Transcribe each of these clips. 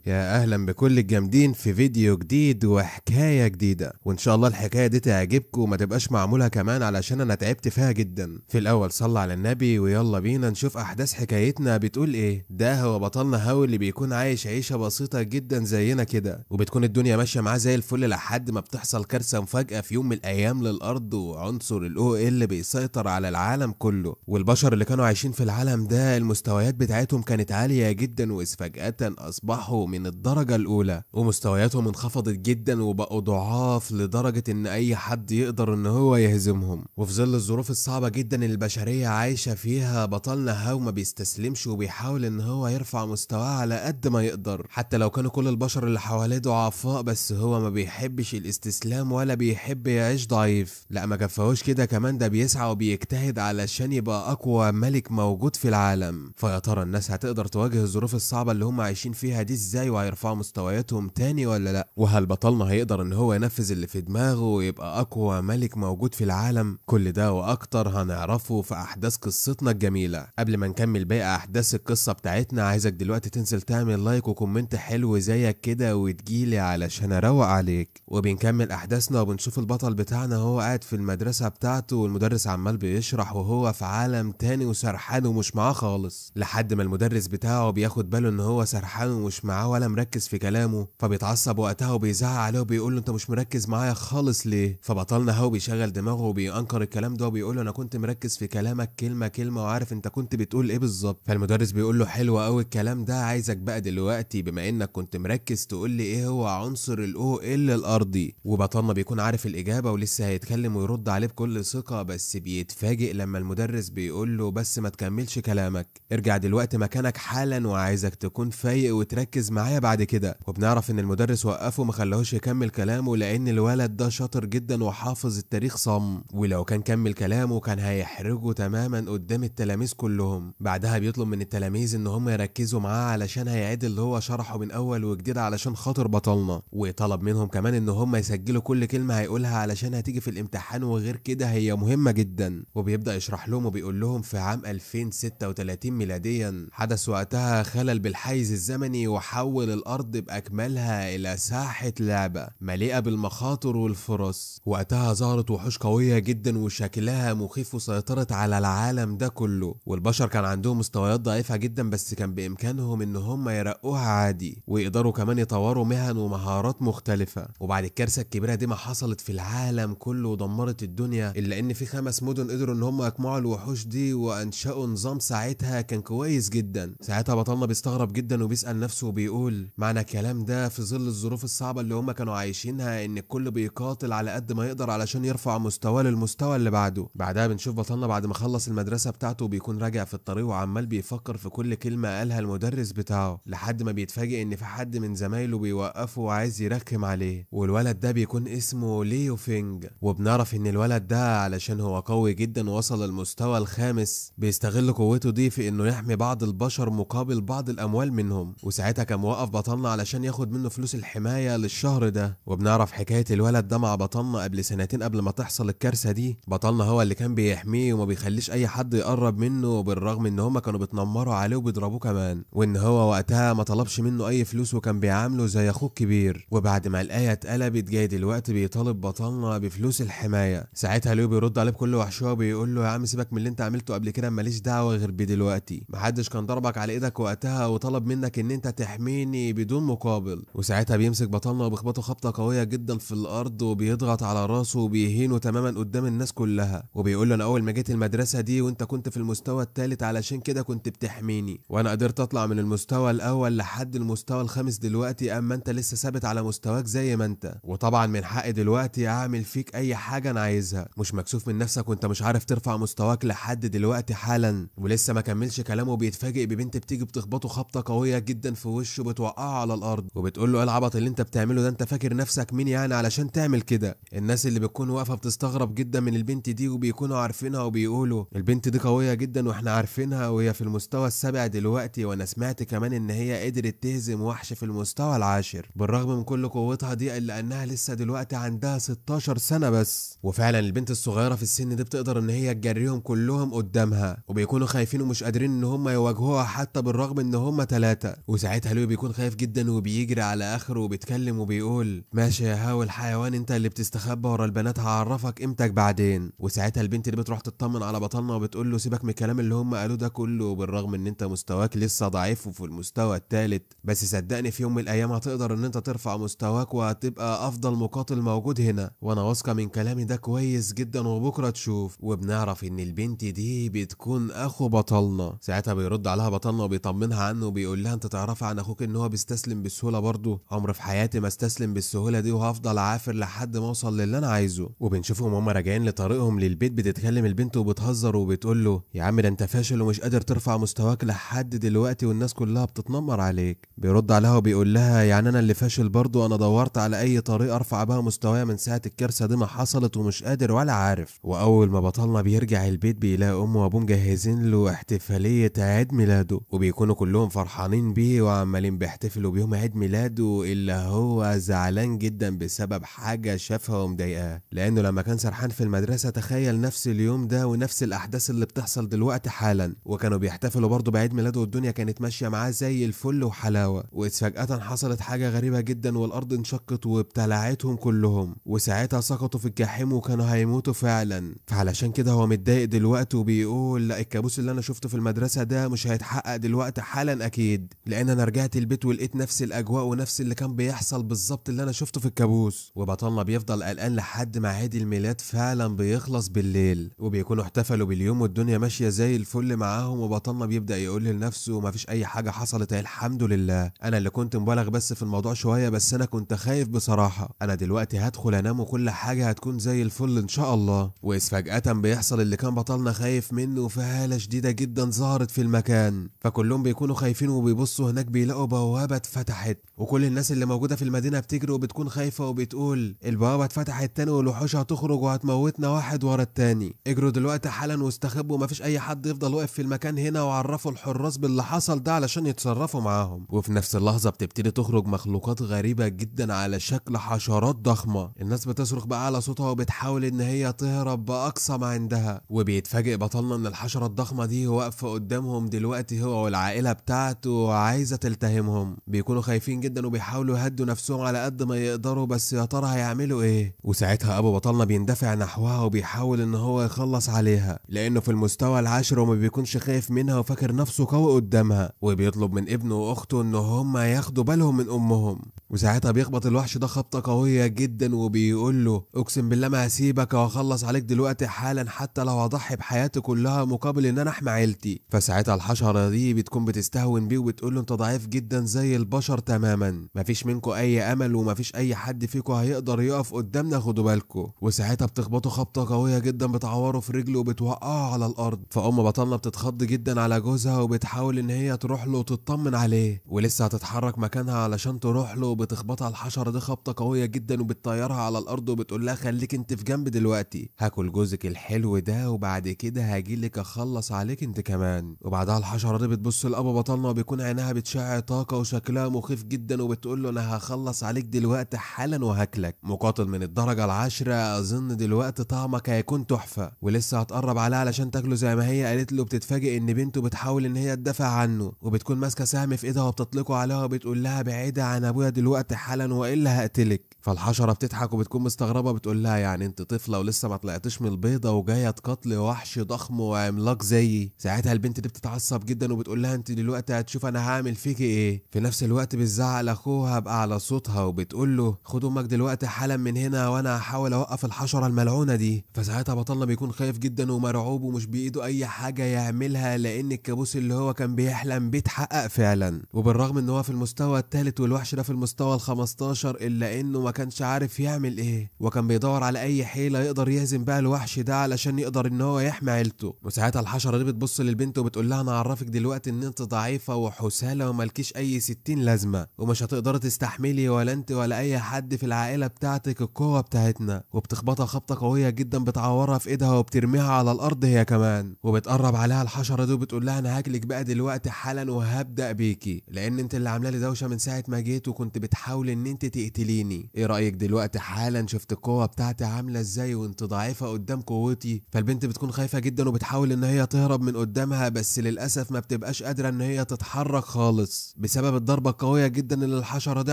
يا اهلا بكل الجامدين في فيديو جديد وحكايه جديده، وان شاء الله الحكايه دي تعجبكم وما تبقاش معموله كمان علشان انا تعبت فيها جدا. في الاول صلى على النبي ويلا بينا نشوف احداث حكايتنا بتقول ايه. ده هو بطلنا هاو اللي بيكون عايش عيشه بسيطه جدا زينا كده، وبتكون الدنيا ماشيه معاه زي الفل لحد ما بتحصل كارثه مفاجاه في يوم من الايام للارض، وعنصر الاو اللي بيسيطر على العالم كله. والبشر اللي كانوا عايشين في العالم ده المستويات بتاعتهم كانت عاليه جدا، وفجاه اصبحوا من الدرجة الأولى، ومستوياتهم انخفضت جدا وبقوا ضعاف لدرجة إن أي حد يقدر إن هو يهزمهم. وفي ظل الظروف الصعبة جدا اللي البشرية عايشة فيها، بطلنا هاو ما بيستسلمش وبيحاول إن هو يرفع مستواه على قد ما يقدر، حتى لو كانوا كل البشر اللي حواليه ضعفاء، بس هو ما بيحبش الاستسلام ولا بيحب يعيش ضعيف. لا ما كفاهوش كده، كمان ده بيسعى وبيجتهد علشان يبقى أقوى ملك موجود في العالم. فيا ترى الناس هتقدر تواجه الظروف الصعبة اللي هم عايشين فيها دي ازاي، وهيرفعوا مستوياتهم تاني ولا لا؟ وهل بطلنا هيقدر ان هو ينفذ اللي في دماغه ويبقى اقوى ملك موجود في العالم؟ كل ده واكتر هنعرفه في احداث قصتنا الجميلة. قبل ما نكمل باقي احداث القصة بتاعتنا، عايزك دلوقتي تنزل تعمل لايك وكومنت حلو زيك كده وتجيلي علشان اروق عليك. وبنكمل احداثنا وبنشوف البطل بتاعنا هو قاعد في المدرسة بتاعته، والمدرس عمال بيشرح وهو في عالم تاني وسرحان ومش معاه خالص، لحد ما المدرس بتاعه بياخد باله ان هو سرحان ومش معاه ولا مركز في كلامه، فبيتعصب وقتها وبيزعق عليه وبيقول له انت مش مركز معايا خالص ليه؟ فبطلنا هو بيشغل دماغه وبينكر الكلام ده وبيقول له انا كنت مركز في كلامك كلمه كلمه وعارف انت كنت بتقول ايه بالظبط. فالمدرس بيقول له حلو قوي الكلام ده، عايزك بقى دلوقتي بما انك كنت مركز تقول لي ايه هو عنصر الاو ال الارضي. وبطلنا بيكون عارف الاجابه ولسه هيتكلم ويرد عليه بكل ثقه، بس بيتفاجئ لما المدرس بيقول له بس ما تكملش كلامك، ارجع دلوقتي مكانك حالا وعايزك تكون فايق وتركز معايا بعد كده. وبنعرف ان المدرس وقفه ما خلاهوش يكمل كلامه، لان الولد ده شاطر جدا وحافظ التاريخ صم، ولو كان كمل كلامه كان هيحرجه تماما قدام التلاميذ كلهم. بعدها بيطلب من التلاميذ ان هم يركزوا معاه علشان هيعيد اللي هو شرحه من اول وجديد علشان خاطر بطلنا، وطلب منهم كمان ان هم يسجلوا كل كلمة هيقولها علشان هتيجي في الامتحان، وغير كده هي مهمة جدا. وبيبدأ يشرح لهم وبيقول لهم في عام 2036 ميلاديا حدث وقتها خلل بالحيز الزمني وحول الارض باكملها الى ساحة لعبة مليئة بالمخاطر والفرص. وقتها ظهرت وحوش قوية جدا وشكلها مخيف وسيطرت على العالم ده كله، والبشر كان عندهم مستويات ضعيفة جدا بس كان بامكانهم ان هم يرقوها عادي، ويقدروا كمان يطوروا مهن ومهارات مختلفة. وبعد الكارثة الكبيرة دي ما حصلت في العالم كله ودمرت الدنيا، الا ان في 5 مدن قدروا ان هم يقمعوا الوحوش دي وانشأوا نظام ساعتها كان كويس جدا. ساعتها بطلنا بيستغرب جدا وبيسأل نفسه وبيقول معنى الكلام ده في ظل الظروف الصعبة اللي هم كانوا عايشينها ان الكل بيقاتل على قد ما يقدر علشان يرفع مستواه للمستوى اللي بعده. بعدها بنشوف بطلنا بعد ما خلص المدرسة بتاعته بيكون راجع في الطريق وعمال بيفكر في كل كلمة قالها المدرس بتاعه، لحد ما بيتفاجئ ان في حد من زمايله بيوقفه وعايز يرخم عليه، والولد ده بيكون اسمه ليو فينج. وبنعرف ان الولد ده علشان هو قوي جدا ووصل للمستوى الخامس بيستغل قوته دي في انه يحمي بعض البشر مقابل بعض الاموال منهم، وساعتها كان موقف بطلنا علشان ياخد منه فلوس الحماية للشهر ده. وبنعرف حكاية الولد ده مع بطلنا قبل سنتين قبل ما تحصل الكارثة دي. بطلنا هو اللي كان بيحميه وما بيخليش اي حد يقرب منه، بالرغم ان هما كانوا بيتنمروا عليه وبيضربوه كمان، وان هو وقتها ما طلبش منه اي فلوس وكان بيعامله زي اخوه الكبير. وبعد ما الآية اتقلبت جاي دلوقتي بيطالب بطلنا بفلوس الحماية. ساعتها ليو بيرد عليه بكل وحشوة وبيقول له يا عم سيبك من اللي انت عملته قبل كده، ماليش دعوة غير بدلوقتي، محدش كان ضربك على ايدك وقتها وطلب منك ان انت تحميني بدون مقابل. وساعتها بيمسك بطلنا وبيخبطه خبطة قوية جدا في الارض وبيضغط على راسه وبيهينه تماما قدام الناس كلها، وبيقول له انا اول ما جيت المدرسة دي وانت كنت في المستوى الثالث علشان كده كنت بتحميني، وانا قدرت اطلع من المستوى الاول لحد المستوى الخامس دلوقتي، اما انت لسه ثابت على مستواك زي ما انت، وطبعا من حقي دلوقتي اعمل فيك اي حاجة انا عايزها. مش مكسوف من نفسك وانت مش عارف ترفع مستواك لحد دلوقتي حالا؟ ولسه ما كملش كلامه بيتفاجئ ببنت بتيجي بتخبطه خبطة قوية جدا في وشه بتوقعه على الارض، وبتقول له ايه العبط اللي انت بتعمله ده؟ انت فاكر نفسك مين يعني علشان تعمل كده؟ الناس اللي بتكون واقفة بتستغرب جدا من البنت دي وبيكونوا عارفينها وبيقولوا البنت دي قوية جدا واحنا عارفينها وهي في المستوى السابع دلوقتي، وانا سمعت كمان ان هي قدرت تهزم وحش في المستوى العاشر بالرغم من كل قوتها دي، الا انها لسه دلوقتي عندها 16 سنة بس. وفعلا البنت الصغيرة في السن دي بتقدر ان هي تجريهم كلهم قدامها، وبيكونوا خايفين ومش قادرين ان هم يواجهوها حتى بالرغم ان هم 3. وساعتها لوي بيكون خايف جدا وبيجري على اخره وبيتكلم وبيقول ماشي يا هاو الحيوان، انت اللي بتستخبى ورا البنات، هعرفك قيمتك بعدين. وساعتها البنت اللي بتروح تطمن على بطلنا وبتقول له سيبك من الكلام اللي هم قالوه ده كله، بالرغم ان انت مستواك لسه ضعيف وفي المستوى الثالث، بس صدقني في يوم من الايام هتقدر ان انت ترفع مستواك وهتبقى افضل مقاتل موجود هنا، وانا واثقه من كلامي ده كويس جدا وبكره تشوف. وبنعرف ان البنت دي بتكون اخو بطلنا. ساعتها بيرد عليها بطلنا وبيطمنها عنه وبيقول لها انت تعرفي عن اخوك ان هو بيستسلم بسهوله، برضه عمر في حياتي ما استسلم بالسهوله دي، وهفضل عافر لحد ما اوصل للي انا عايزه. وبنشوفهم هم راجعين لطريقهم للبيت، بتتكلم البنت وبتهزر وبتقول له يا عم ده انت فاشل ومش قادر ترفع مستواك لحد دلوقتي والناس كلها بتتنمر عليك. بيرد عليها وبيقول لها يعني انا اللي فاشل برضه؟ انا دورت على اي طريقه ارفع بها مستواي من ساعه الكارثه دي ما حصلت ومش قادر ولا عارف. واول ما بطلنا بيرجع البيت بيلاقي امه وابوه مجهزين له احتفاليه عيد ميلاده، وبيكونوا كلهم فرحانين بيه وعمالين بيحتفلوا بيوم عيد ميلاده، الا هو زعلان جدا بسبب حاجه شافها ومضايقاه، لانه لما كان سرحان في المدرسه تخيل نفس اليوم ده ونفس الاحداث اللي بتحصل دلوقتي حالا، وكانوا بيحتفلوا برضه بعيد ميلاده والدنيا كانت ماشيه معاه زي الفل وحلاوه، واذ فجاه حصلت حاجه غريبه جدا والارض انشقت وابتلعتهم كلهم، وساعتها سقطوا في الجحيم وكانوا هيموتوا فعلا. فعلشان كده هو متضايق دلوقتي وبيقول لا، الكابوس اللي انا شفته في المدرسه ده مش هيتحقق دلوقتي حالا اكيد، لان انا رجعت البيت ولقيت نفس الاجواء ونفس اللي كان بيحصل بالظبط اللي انا شفته في الكابوس. وبطلنا بيفضل قلقان لحد ما عيد الميلاد فعلا بيخلص بالليل، وبيكونوا احتفلوا باليوم والدنيا ماشيه زي الفل معاهم، وبطلنا بيبدا يقول لنفسه مفيش اي حاجه حصلت الحمد لله، انا اللي كنت مبالغ بس في الموضوع شويه، بس انا كنت خايف بصراحه، انا دلوقتي هدخل انام وكل حاجه هتكون زي الفل ان شاء الله. واذ فجاه بيحصل اللي كان بطلنا خايف منه، في هاله شديده جدا ظهرت في المكان، فكلهم بيكونوا خايفين وبيبصوا هناك بيلاقوا بوابه اتفتحت، وكل الناس اللي موجوده في المدينه بتجري وبتكون خايفه وبتقول البوابه اتفتحت تاني والوحوش هتخرج وهتموتنا واحد ورا التاني، اجروا دلوقتي حالا واستخبوا، مفيش اي حد يفضل واقف في المكان هنا، وعرفوا الحراس باللي حصل ده علشان يتصرفوا معاهم. وفي نفس اللحظه بتبتدي تخرج مخلوقات غريبه جدا على شكل حشرات ضخمه، الناس بتصرخ بقى على صوتها وبتحاول ان هي تهرب باقصى ما عندها، وبيتفاجئ بطلنا ان الحشره الضخمه دي واقفه قدامهم دلوقتي هو والعائله بتاعته وعايزه تلتهمهم. بيكونوا خايفين جدا وبيحاولوا يهدوا نفسهم على قد ما يقدروا، بس يا ترى هيعملوا ايه؟ وساعتها ابو بطلنا بيندفع نحوها وبيحاول ان هو يخلص عليها، لانه في المستوى العاشر وما بيكونش خايف منها وفاكر نفسه قوي قدامها، وبيطلب من ابنه واخته ان هم ياخدوا بالهم من امهم. وساعتها بيخبط الوحش ده خبطه قويه جدا وبيقول له اقسم بالله ما هسيبك وهخلص عليك دلوقتي حالا، حتى لو هضحي بحياتي كلها مقابل ان انا احمي عيلتي. فساعتها الحشره دي بتكون بتستهون بيه وبتقول له انت ضعيف جدا زي البشر تماما، مفيش منكم اي امل ومفيش اي حد فيكم هيقدر يقف قدامنا، خدوا بالكم. وساعتها بتخبطه خبطه قويه جدا بتعوره في رجله وبتوقعه على الارض، فام بطلنا بتتخض جدا على جوزها وبتحاول ان هي تروح له وتطمن عليه، ولسه هتتحرك مكانها علشان تروح له، بتخبطها الحشره دي خبطه قويه جدا وبتطيرها على الارض وبتقول لها خليك انت في جنب دلوقتي، هاكل جوزك الحلو ده وبعد كده هاجيلك اخلص عليك انت كمان. وبعدها الحشره دي بتبص لابو بطلنا وبيكون عينها بتشع طاقه وشكلها مخيف جدا، وبتقول له انا هخلص عليك دلوقتي حالا وهاكلك، مقاتل من الدرجه العاشره، اظن دلوقتي طعمك هيكون تحفه. ولسه هتقرب عليها علشان تاكله زي ما هي قالت له، بتتفاجئ ان بنته بتحاول ان هي تدافع عنه، وبتكون ماسكه سهم في ايدها وبتطلقه عليها وبتقول لها بعيده عن ابويا دلوقتي حالا والا هقتلك. فالحشره بتضحك وبتكون مستغربه، بتقول لها يعني انت طفله ولسه ما طلعتش من البيضه وجايه تقتل وحش ضخم وعملاق زيي؟ ساعتها البنت دي بتتعصب جدا وبتقول لها انت دلوقتي هتشوف انا هعمل فيكي ايه. في نفس الوقت بتزعق لاخوها بقى على صوتها وبتقول له خد امك دلوقتي حالا من هنا وانا هحاول اوقف الحشره الملعونه دي. فساعتها بطلنا بيكون خايف جدا ومرعوب ومش بايده اي حاجه يعملها، لان الكابوس اللي هو كان بيحلم بيتحقق فعلا. وبالرغم ان هو في المستوى الثالث والوحش ده في المستوى ال15، الا انه ما كانش عارف يعمل ايه، وكان بيدور على اي حيله يقدر يهزم بقى الوحش ده علشان يقدر ان هو يحمي عيلته. وساعتها الحشره دي بتبص للبنت وبتقول لها انا اعرفك دلوقتي ان انت ضعيفه وحساله وملكيش اي 60 لازمه، ومش هتقدري تستحملي ولا انت ولا اي حد في العائله بتاعتك القوه بتاعتنا. وبتخبطها خبطه قويه جدا بتعورها في ايدها وبترميها على الارض هي كمان، وبتقرب عليها الحشره دي وبتقول لها انا هاكلك بقى دلوقتي حالا وهبدا بيكي، لان انت اللي عامله لي دوشه من ساعه ما جيت وكنت بتحاول ان انت تقتليني. ايه رايك دلوقتي حالا؟ شفت القوه بتاعتي عامله ازاي وانت ضعيفه قدام قوتي؟ فالبنت بتكون خايفه جدا وبتحاول ان هي تهرب من قدامها، بس للاسف ما بتبقاش قادره ان هي تتحرك خالص بسبب الضربه القويه جدا اللي الحشره دي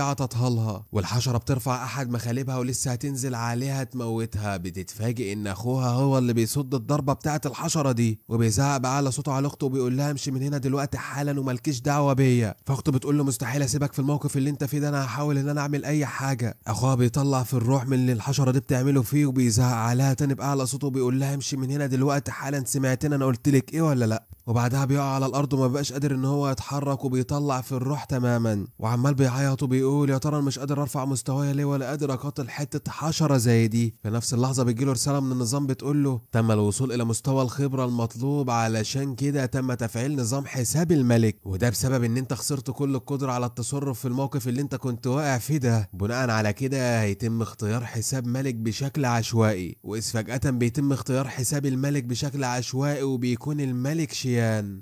عطتها لها. والحشره بترفع احد مخالبها ولسه هتنزل عليها تموتها، بتتفاجئ ان اخوها هو اللي بيصد الضربه بتاعه الحشره دي، وبيزعق باعلى صوته على اخته وبيقول لها امشي من هنا دلوقتي حالا ومالكيش دعوه بيا. فاخته بتقول له مستحيل اسيبك في الموقف اللي انت فيه ده، انا هحاول ان انا اعمل اي حاجه. اخوها بيطلع في الروح من اللي الحشره دي بتعمله فيه وبيزعق عليها تاني باعلى صوته وبيقول لها امشي من هنا دلوقتي حالا، سمعتني انا قلت لك ايه ولا لا؟ وبعدها بيقع على الارض وما بقاش قادر ان هو يتحرك وبيطلع في الروح تماما، وعمال بيعيط وبيقول يا ترى انا مش قادر ارفع مستواي ليه ولا قادر اقاتل حته حشره زي دي. في نفس اللحظه بيجيله رساله من النظام بتقول له تم الوصول الى مستوى الخبره المطلوب، علشان كده تم تفعيل نظام حساب الملك، وده بسبب ان انت خسرت كل القدره على التصرف في الموقف اللي انت كنت واقع فيه ده. بناء على كده هيتم اختيار حساب ملك بشكل عشوائي، واذ فجاه بيتم اختيار حساب الملك بشكل عشوائي وبيكون الملك شيان.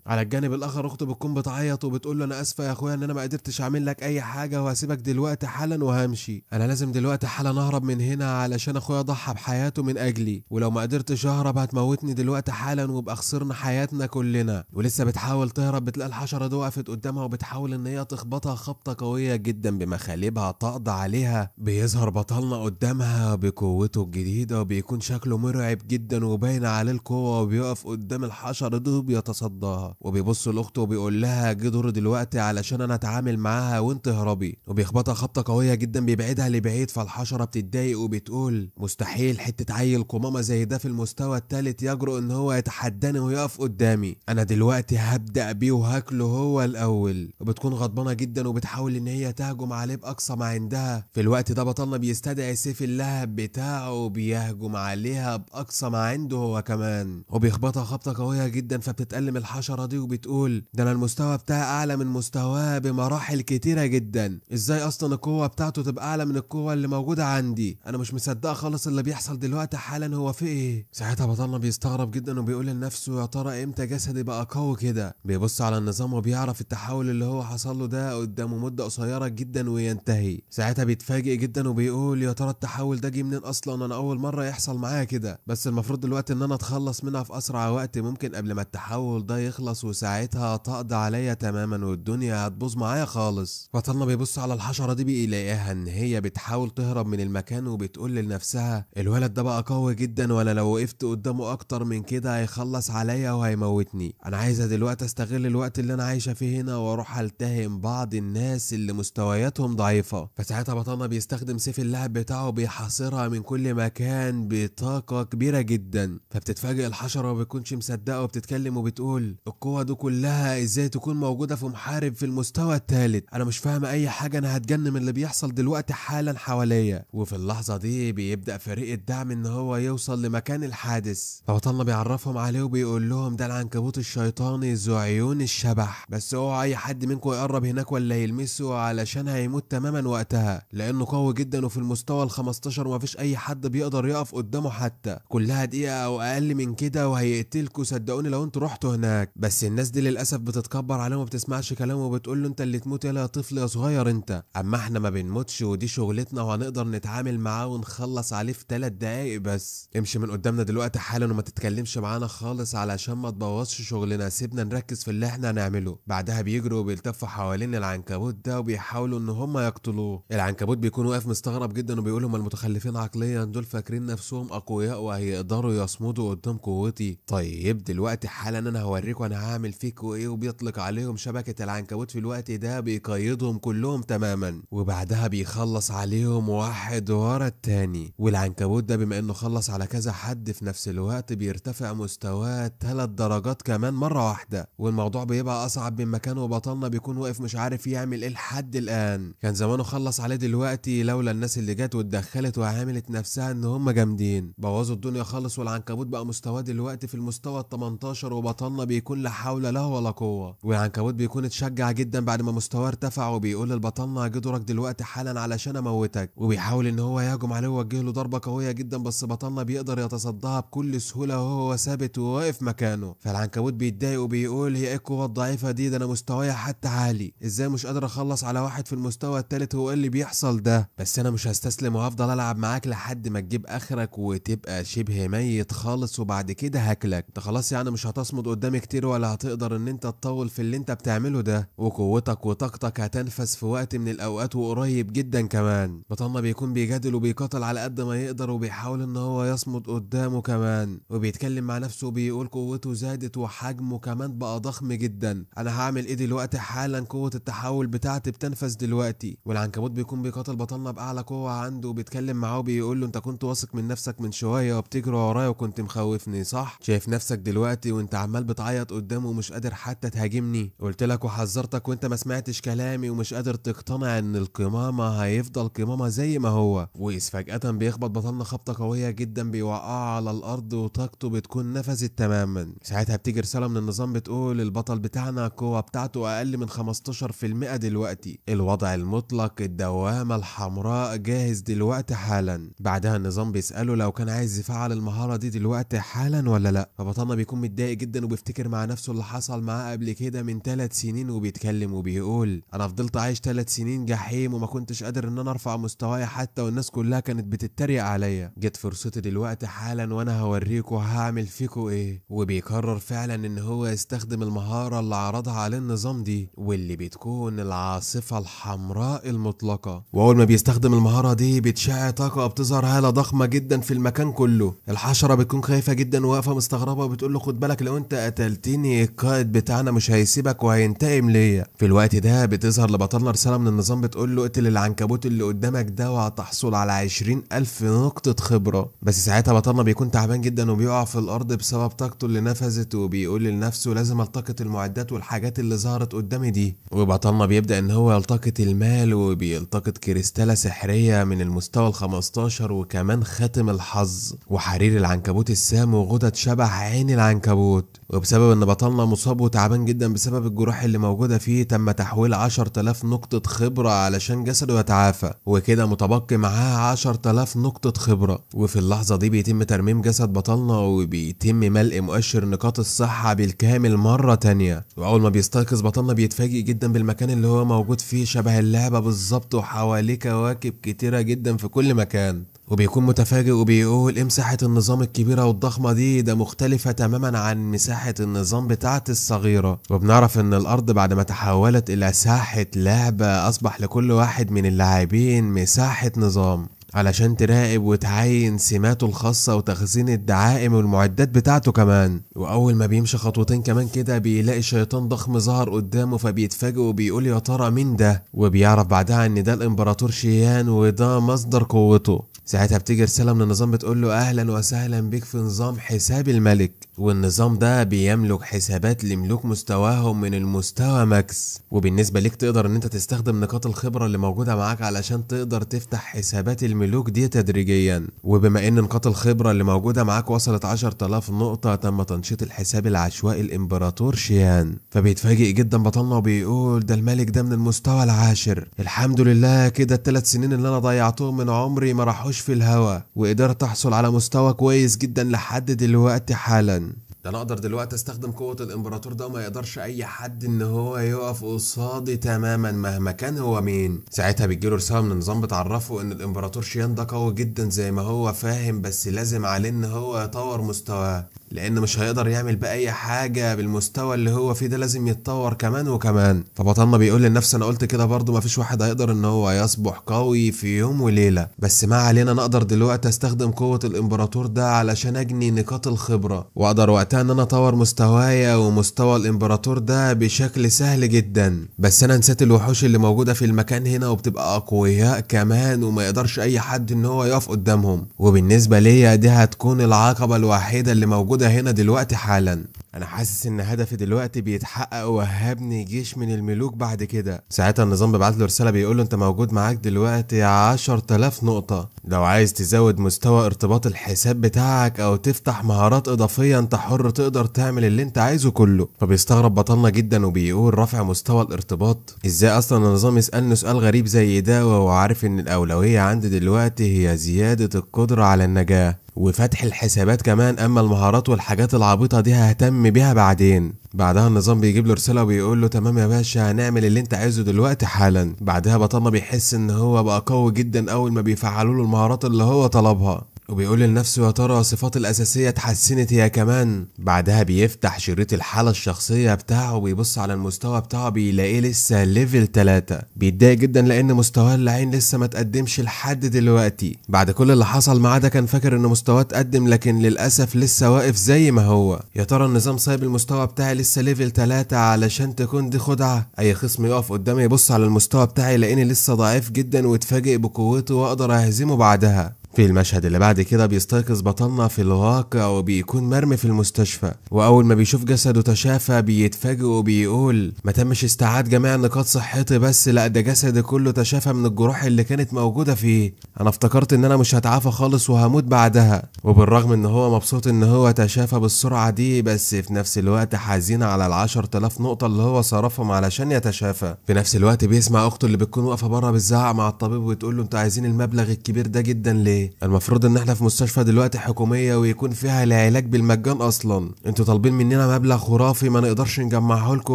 على الجانب الاخر اخته بتكون بتعيط وبتقول له انا اسفه يا اخويا ان انا ما قدرتش اعمل لك اي حاجه، وهسيبك دلوقتي حالا وهمشي، انا لازم دلوقتي حالا اهرب من هنا علشان اخويا ضحى بحياته من اجلي، ولو ما قدرتش اهرب هتموتني دلوقتي حالا ويبقى خسرنا حياتنا كلنا. ولسه بتحاول تهرب بتلاقي الحشره دي وقفت قدامها وبتحاول ان هي تخبطها خبطه قويه جدا بمخالبها تقضي عليها. بيظهر بطلنا قدامها بقوته الجديده وبيكون شكله مرعب جدا وباين عليه القوه، وبيقف قدام الحشره دي وبيتصداها وبيبص لاخته وبيقول لها جه دور دلوقتي علشان انا اتعامل معاها وانت هربي، وبيخبطها خبطه قويه جدا بيبعدها لبعيد. فالحشره بتتضايق وبتقول مستحيل حته عيل قمامه زي ده في المستوى الثالث يجرؤ ان هو يتحداني ويقف قدامي، انا دلوقتي هبدا بيه وهاكله هو الاول. وبتكون غضبانه جدا وبتحاول ان هي تهجم عليه باقصى ما عندها. في الوقت ده بطلنا بيستدعي سيف اللهب بتاعه وبيهجم عليها باقصى ما عنده هو كمان، وبيخبطها خبطه قويه جدا. فبتتألم الحشره دي وبتقول ده انا المستوى بتاعي اعلى من مستواه بمراحل كتيره جدا، ازاي اصلا القوه بتاعته تبقى اعلى من القوه اللي موجوده عندي؟ انا مش مصدقه خالص اللي بيحصل دلوقتي حالا، هو في ايه؟ ساعتها بطلنا بيستغرب جدا وبيقول لنفسه يا ترى امتى جسدي بقى قوي كده؟ بيبص على النظام وبيعرف التحول اللي هو حصل له ده قدامه مده قصيره جدا وينتهي. ساعتها بيتفاجئ جدا وبيقول يا ترى التحول ده جه منين اصلا؟ انا اول مره يحصل معايا كده، بس المفروض دلوقتي ان انا اتخلص منها في اسرع وقت ممكن قبل ما التحول ده يخلص، وساعتها تقضي عليا تماما والدنيا هتبوظ معايا خالص. بطلنا بيبص على الحشره دي بيلاقيها ان هي بتحاول تهرب من المكان وبتقول لنفسها الولد ده بقى قوي جدا، وانا لو وقفت قدامه اكتر من كده هيخلص عليا وهيموتني، انا عايزه دلوقتي استغل الوقت اللي انا عايشه فيه هنا واروح التهم بعض الناس اللي مستوياتهم ضعيفه. فساعتها بطلنا بيستخدم سيف اللهب بتاعه بيحاصرها من كل مكان بطاقه كبيره جدا. فبتتفاجئ الحشره وبتكونش مصدقه وبتتكلم وبتقول القوه دي كلها ازاي تكون موجوده في محارب في المستوى الثالث؟ انا مش فاهمه اي حاجه، انا هتجنن من اللي بيحصل دلوقتي حالا حواليا. وفي اللحظه دي بيبدا فريق الدعم ان هو يوصل لمكان الحادث. فبطلنا بيعرفهم عليه وبيقول لهم ده العنكبوت الشيطاني ذو عيون الشبح، بس اوعى اي حد منكم يقرب هناك ولا يلمسه علشان هيموت تماما وقتها، لانه قوي جدا وفي المستوى ال15 ومفيش اي حد بيقدر يقف قدامه حتى، كلها دقيقه او اقل من كده وهيقتلكوا صدقوني لو انتوا رحتوا هناك. بس الناس دي للاسف بتتكبر عليه وما بتسمعش كلامه وبتقول له انت اللي تموت يا طفل يا صغير انت، اما احنا ما بنموتش ودي شغلتنا وهنقدر نتعامل معاه ونخلص عليه في 3 دقايق بس. امشي من قدامنا دلوقتي حالا وما تتكلمش معانا خالص علشان ما تبوظش شغلنا، سيبنا نركز في اللي احنا هنعمله. بعدها بيجروا وبيلتفوا حوالين العنكبوت ده وبيحاولوا ان هم يقتلوه. العنكبوت بيكون واقف مستغرب جدا وبيقول هم المتخلفين عقليا دول فاكرين نفسهم اقوياء وهيقدروا يصمدوا قدام قوتي؟ طيب دلوقتي حالا انا هوريكم انا هعمل فيكوا ايه. وبيطلق عليهم شبكة العنكبوت في الوقت ده بيقيدهم كلهم تماما، وبعدها بيخلص عليهم واحد ورا التاني. والعنكبوت ده بما انه خلص على كذا حد في نفس الوقت بيرتفع مستواه 3 درجات كمان مرة واحدة، والموضوع بيبقى اصعب من مكانه وبطلنا بيكون واقف مش عارف يعمل ايه لحد الان. كان زمانه خلص عليه دلوقتي لولا الناس اللي جت واتدخلت وعملت نفسها ان هم جامدين، بوظوا الدنيا خالص. والعنكبوت بقى مستواه دلوقتي في المستوى ال18 وبطلنا بطلنا بيكون لا حول له ولا قوة. والعنكبوت بيكون اتشجع جدا بعد ما مستواه ارتفع، وبيقول للبطلنا جه دورك دلوقتي حالا علشان اموتك. وبيحاول ان هو يهجم عليه ويوجه له ضربة قوية جدا، بس بطلنا بيقدر يتصداها بكل سهولة وهو ثابت وواقف مكانه. فالعنكبوت بيتضايق وبيقول هي ايه القوة الضعيفة دي؟ ده انا مستواي حتى عالي، ازاي مش قادر اخلص على واحد في المستوى التالت؟ هو ايه اللي بيحصل ده؟ بس انا مش هستسلم وهفضل العب معاك لحد ما تجيب اخرك وتبقى شبه ميت خالص، وبعد كده هاكلك. انت خلاص يعني مش هتصمد قدامي كتير ولا هتقدر ان انت تطول في اللي انت بتعمله ده، وقوتك وطاقتك هتنفذ في وقت من الاوقات وقريب جدا كمان. بطلنا بيكون بيجادل وبيقاتل على قد ما يقدر، وبيحاول ان هو يصمد قدامه كمان، وبيتكلم مع نفسه وبيقول قوته زادت وحجمه كمان بقى ضخم جدا. انا هعمل ايه دلوقتي حالا؟ قوة التحول بتاعتي بتنفذ دلوقتي. والعنكبوت بيكون بيقاتل بطلنا باعلى قوة عنده، وبيتكلم معاه وبيقول له انت كنت واثق من نفسك من شوية وبتجري ورايا وكنت مخوفني صح؟ شايف نفسك دلوقتي وانت عمال بتعيط قدامه ومش قادر حتى تهاجمني؟ قلت لك وحذرتك وانت ما سمعتش كلامي ومش قادر تقتنع ان القمامة هيفضل قمامة زي ما هو. وإذ فجأة بيخبط بطلنا خبطة قوية جدا بيوقعه على الارض وطاقته بتكون نفذت تماما. ساعتها بتيجي رسالة من النظام بتقول البطل بتاعنا القوة بتاعته اقل من 15% دلوقتي، الوضع المطلق الدوامة الحمراء جاهز دلوقتي حالا. بعدها النظام بيسأله لو كان عايز يفعل المهارة دي دلوقتي حالا ولا لا. فبطلنا بيكون متضايق جدا وبيفتكر مع نفسه اللي حصل معاه قبل كده من 3 سنين، وبيتكلم وبيقول انا فضلت عايش 3 سنين جحيم وما كنتش قادر ان انا ارفع مستواي حتى، والناس كلها كانت بتتريق عليا. جت فرصتي دلوقتي حالا وانا هوريكوا هعمل فيكوا ايه. وبيقرر فعلا ان هو يستخدم المهارة اللي عرضها عليه النظام دي، واللي بتكون العاصفة الحمراء المطلقة. واول ما بيستخدم المهارة دي بتشع طاقة بتظهر هالة ضخمة جدا في المكان كله. الحشرة بتكون خايفة جدا وواقفة مستغربة وبتقول له خد بالك لو انت قتلتني القائد بتاعنا مش هيسيبك وهينتقم ليا. في الوقت ده بتظهر لبطلنا رسالة من النظام بتقول له اقتل العنكبوت اللي قدامك ده وهتحصل على 20,000 نقطة خبرة. بس ساعتها بطلنا بيكون تعبان جدا وبيقع في الارض بسبب طاقته اللي نفذت، وبيقول لنفسه لازم التقط المعدات والحاجات اللي ظهرت قدامي دي. وبطلنا بيبدأ ان هو يلتقط المال وبيلتقط كريستالة سحرية من المستوى ال15 وكمان خاتم الحظ وحرير العنكبوت السام وغدد شبح عين العنكبوت. وبسبب ان بطلنا مصاب وتعبان جدا بسبب الجروح اللي موجودة فيه تم تحويل 10,000 نقطة خبرة علشان جسده يتعافى، وكده متبقي معاه 10,000 نقطة خبرة. وفي اللحظة دي بيتم ترميم جسد بطلنا وبيتم ملء مؤشر نقاط الصحة بالكامل مرة تانية. واول ما بيستيقظ بطلنا بيتفاجئ جدا بالمكان اللي هو موجود فيه، شبه اللعبة بالظبط وحواليه كواكب كتيرة جدا في كل مكان. وبيكون متفاجئ وبيقول ايه مساحة النظام الكبيرة والضخمة دي؟ ده مختلفة تماما عن مساحة النظام بتاعتي الصغيرة. وبنعرف ان الارض بعد ما تحولت الى ساحة لعبة اصبح لكل واحد من اللاعبين مساحة نظام علشان تراقب وتعين سماته الخاصة وتخزين الدعائم والمعدات بتاعته كمان. واول ما بيمشي خطوتين كمان كده بيلاقي شيطان ضخم ظهر قدامه، فبيتفاجئ وبيقول يا ترى مين ده؟ وبيعرف بعدها ان ده الامبراطور شيان وده مصدر قوته. ساعتها بتيجي رسالة من النظام بتقول له اهلا وسهلا بك في نظام حساب الملك، والنظام ده بيملك حسابات لملوك مستواهم من المستوى ماكس. وبالنسبة ليك تقدر ان انت تستخدم نقاط الخبرة اللي موجودة معاك علشان تقدر تفتح حسابات الملوك دي تدريجيا. وبما ان نقاط الخبرة اللي موجودة معاك وصلت 10,000 نقطة تم تنشيط الحساب العشوائي الامبراطور شيان. فبيتفاجئ جدا بطلنا وبيقول ده الملك ده من المستوى العاشر، الحمد لله كده ال3 سنين اللي انا ضيعتهم من عمري ما راحوش في الهوا، وقدرت احصل على مستوى كويس جدا لحد دلوقتي حالا. ده انا اقدر دلوقتي استخدم قوة الامبراطور ده وما يقدرش اي حد ان هو يقف قصادي تماما مهما كان هو مين. ساعتها بتجيله رسالة من النظام بتعرفه ان الامبراطور شيان ده قوي جدا زي ما هو فاهم، بس لازم عليه ان هو يطور مستواه، لان مش هيقدر يعمل باي حاجة بالمستوى اللي هو فيه ده، لازم يتطور كمان وكمان. فبطلنا بيقول لنفسه انا قلت كده برضه مفيش واحد هيقدر ان هو يصبح قوي في يوم وليلة، بس ما علينا نقدر دلوقتي استخدم قوة الامبراطور ده علشان اجني نقاط الخبرة، واقدر وقتها ان انا اطور مستوايا ومستوى الامبراطور ده بشكل سهل جدا. بس انا نسيت الوحوش اللي موجودة في المكان هنا وبتبقى اقوياء كمان وما يقدرش اي حد ان هو يقف قدامهم، وبالنسبة ليا دي هتكون العقبة الوحيدة اللي موجودة هنا دلوقتي حالا. انا حاسس ان هدفي دلوقتي بيتحقق وهبني جيش من الملوك بعد كده. ساعتها النظام بيبعت له رساله بيقول له انت موجود معاك دلوقتي 10,000 نقطه، لو عايز تزود مستوى ارتباط الحساب بتاعك او تفتح مهارات اضافيه انت حر، تقدر تعمل اللي انت عايزه كله. فبيستغرب بطلنا جدا وبيقول رفع مستوى الارتباط ازاي؟ اصلا النظام يسالني سؤال غريب زي ده وهو عارف ان الاولويه عندي دلوقتي هي زياده القدره على النجاه وفتح الحسابات كمان، اما المهارات والحاجات العبيطه دي ههتم بيها بعدين. بعدها النظام بيجيب له رساله وبيقول له تمام يا باشا، هنعمل اللي انت عايزه دلوقتي حالا. بعدها بطلنا بيحس ان هو بقى قوي جدا اول ما بيفعلوا له المهارات اللي هو طلبها، وبيقول لنفسه يا ترى صفاتي الأساسية اتحسنت هي كمان. بعدها بيفتح شريط الحالة الشخصية بتاعه وبيبص على المستوى بتاعه بيلاقيه لسه ليفل 3. بيتضايق جدا لأن مستواه اللعين لسه ما تقدمش لحد دلوقتي. بعد كل اللي حصل معاه ده كان فاكر إن مستواه اتقدم، لكن للأسف لسه واقف زي ما هو. يا ترى النظام سايب المستوى بتاعي لسه ليفل 3 علشان تكون دي خدعة؟ أي خصم يقف قدامي يبص على المستوى بتاعي يلاقيني لسه ضعيف جدا واتفاجئ بقوته وأقدر أهزمه بعدها. في المشهد اللي بعد كده بيستيقظ بطلنا في الواقع وبيكون مرمي في المستشفى، واول ما بيشوف جسده تشافى بيتفاجئ وبيقول ما تمش استعاد جميع نقاط صحتي، بس لا ده جسدي كله تشافى من الجروح اللي كانت موجوده فيه. انا افتكرت ان انا مش هتعافى خالص وهموت بعدها. وبالرغم ان هو مبسوط ان هو تشافى بالسرعه دي، بس في نفس الوقت حزين على 10,000 نقطه اللي هو صرفهم علشان يتشافى. في نفس الوقت بيسمع اخته اللي بتكون واقفه بره بتزعق مع الطبيب وتقول له انتوا عايزين المبلغ الكبير ده جدا ليه؟ المفروض ان احنا في مستشفى دلوقتي حكوميه ويكون فيها العلاج بالمجان اصلا، انتوا طالبين مننا مبلغ خرافي ما نقدرش نجمعه لكم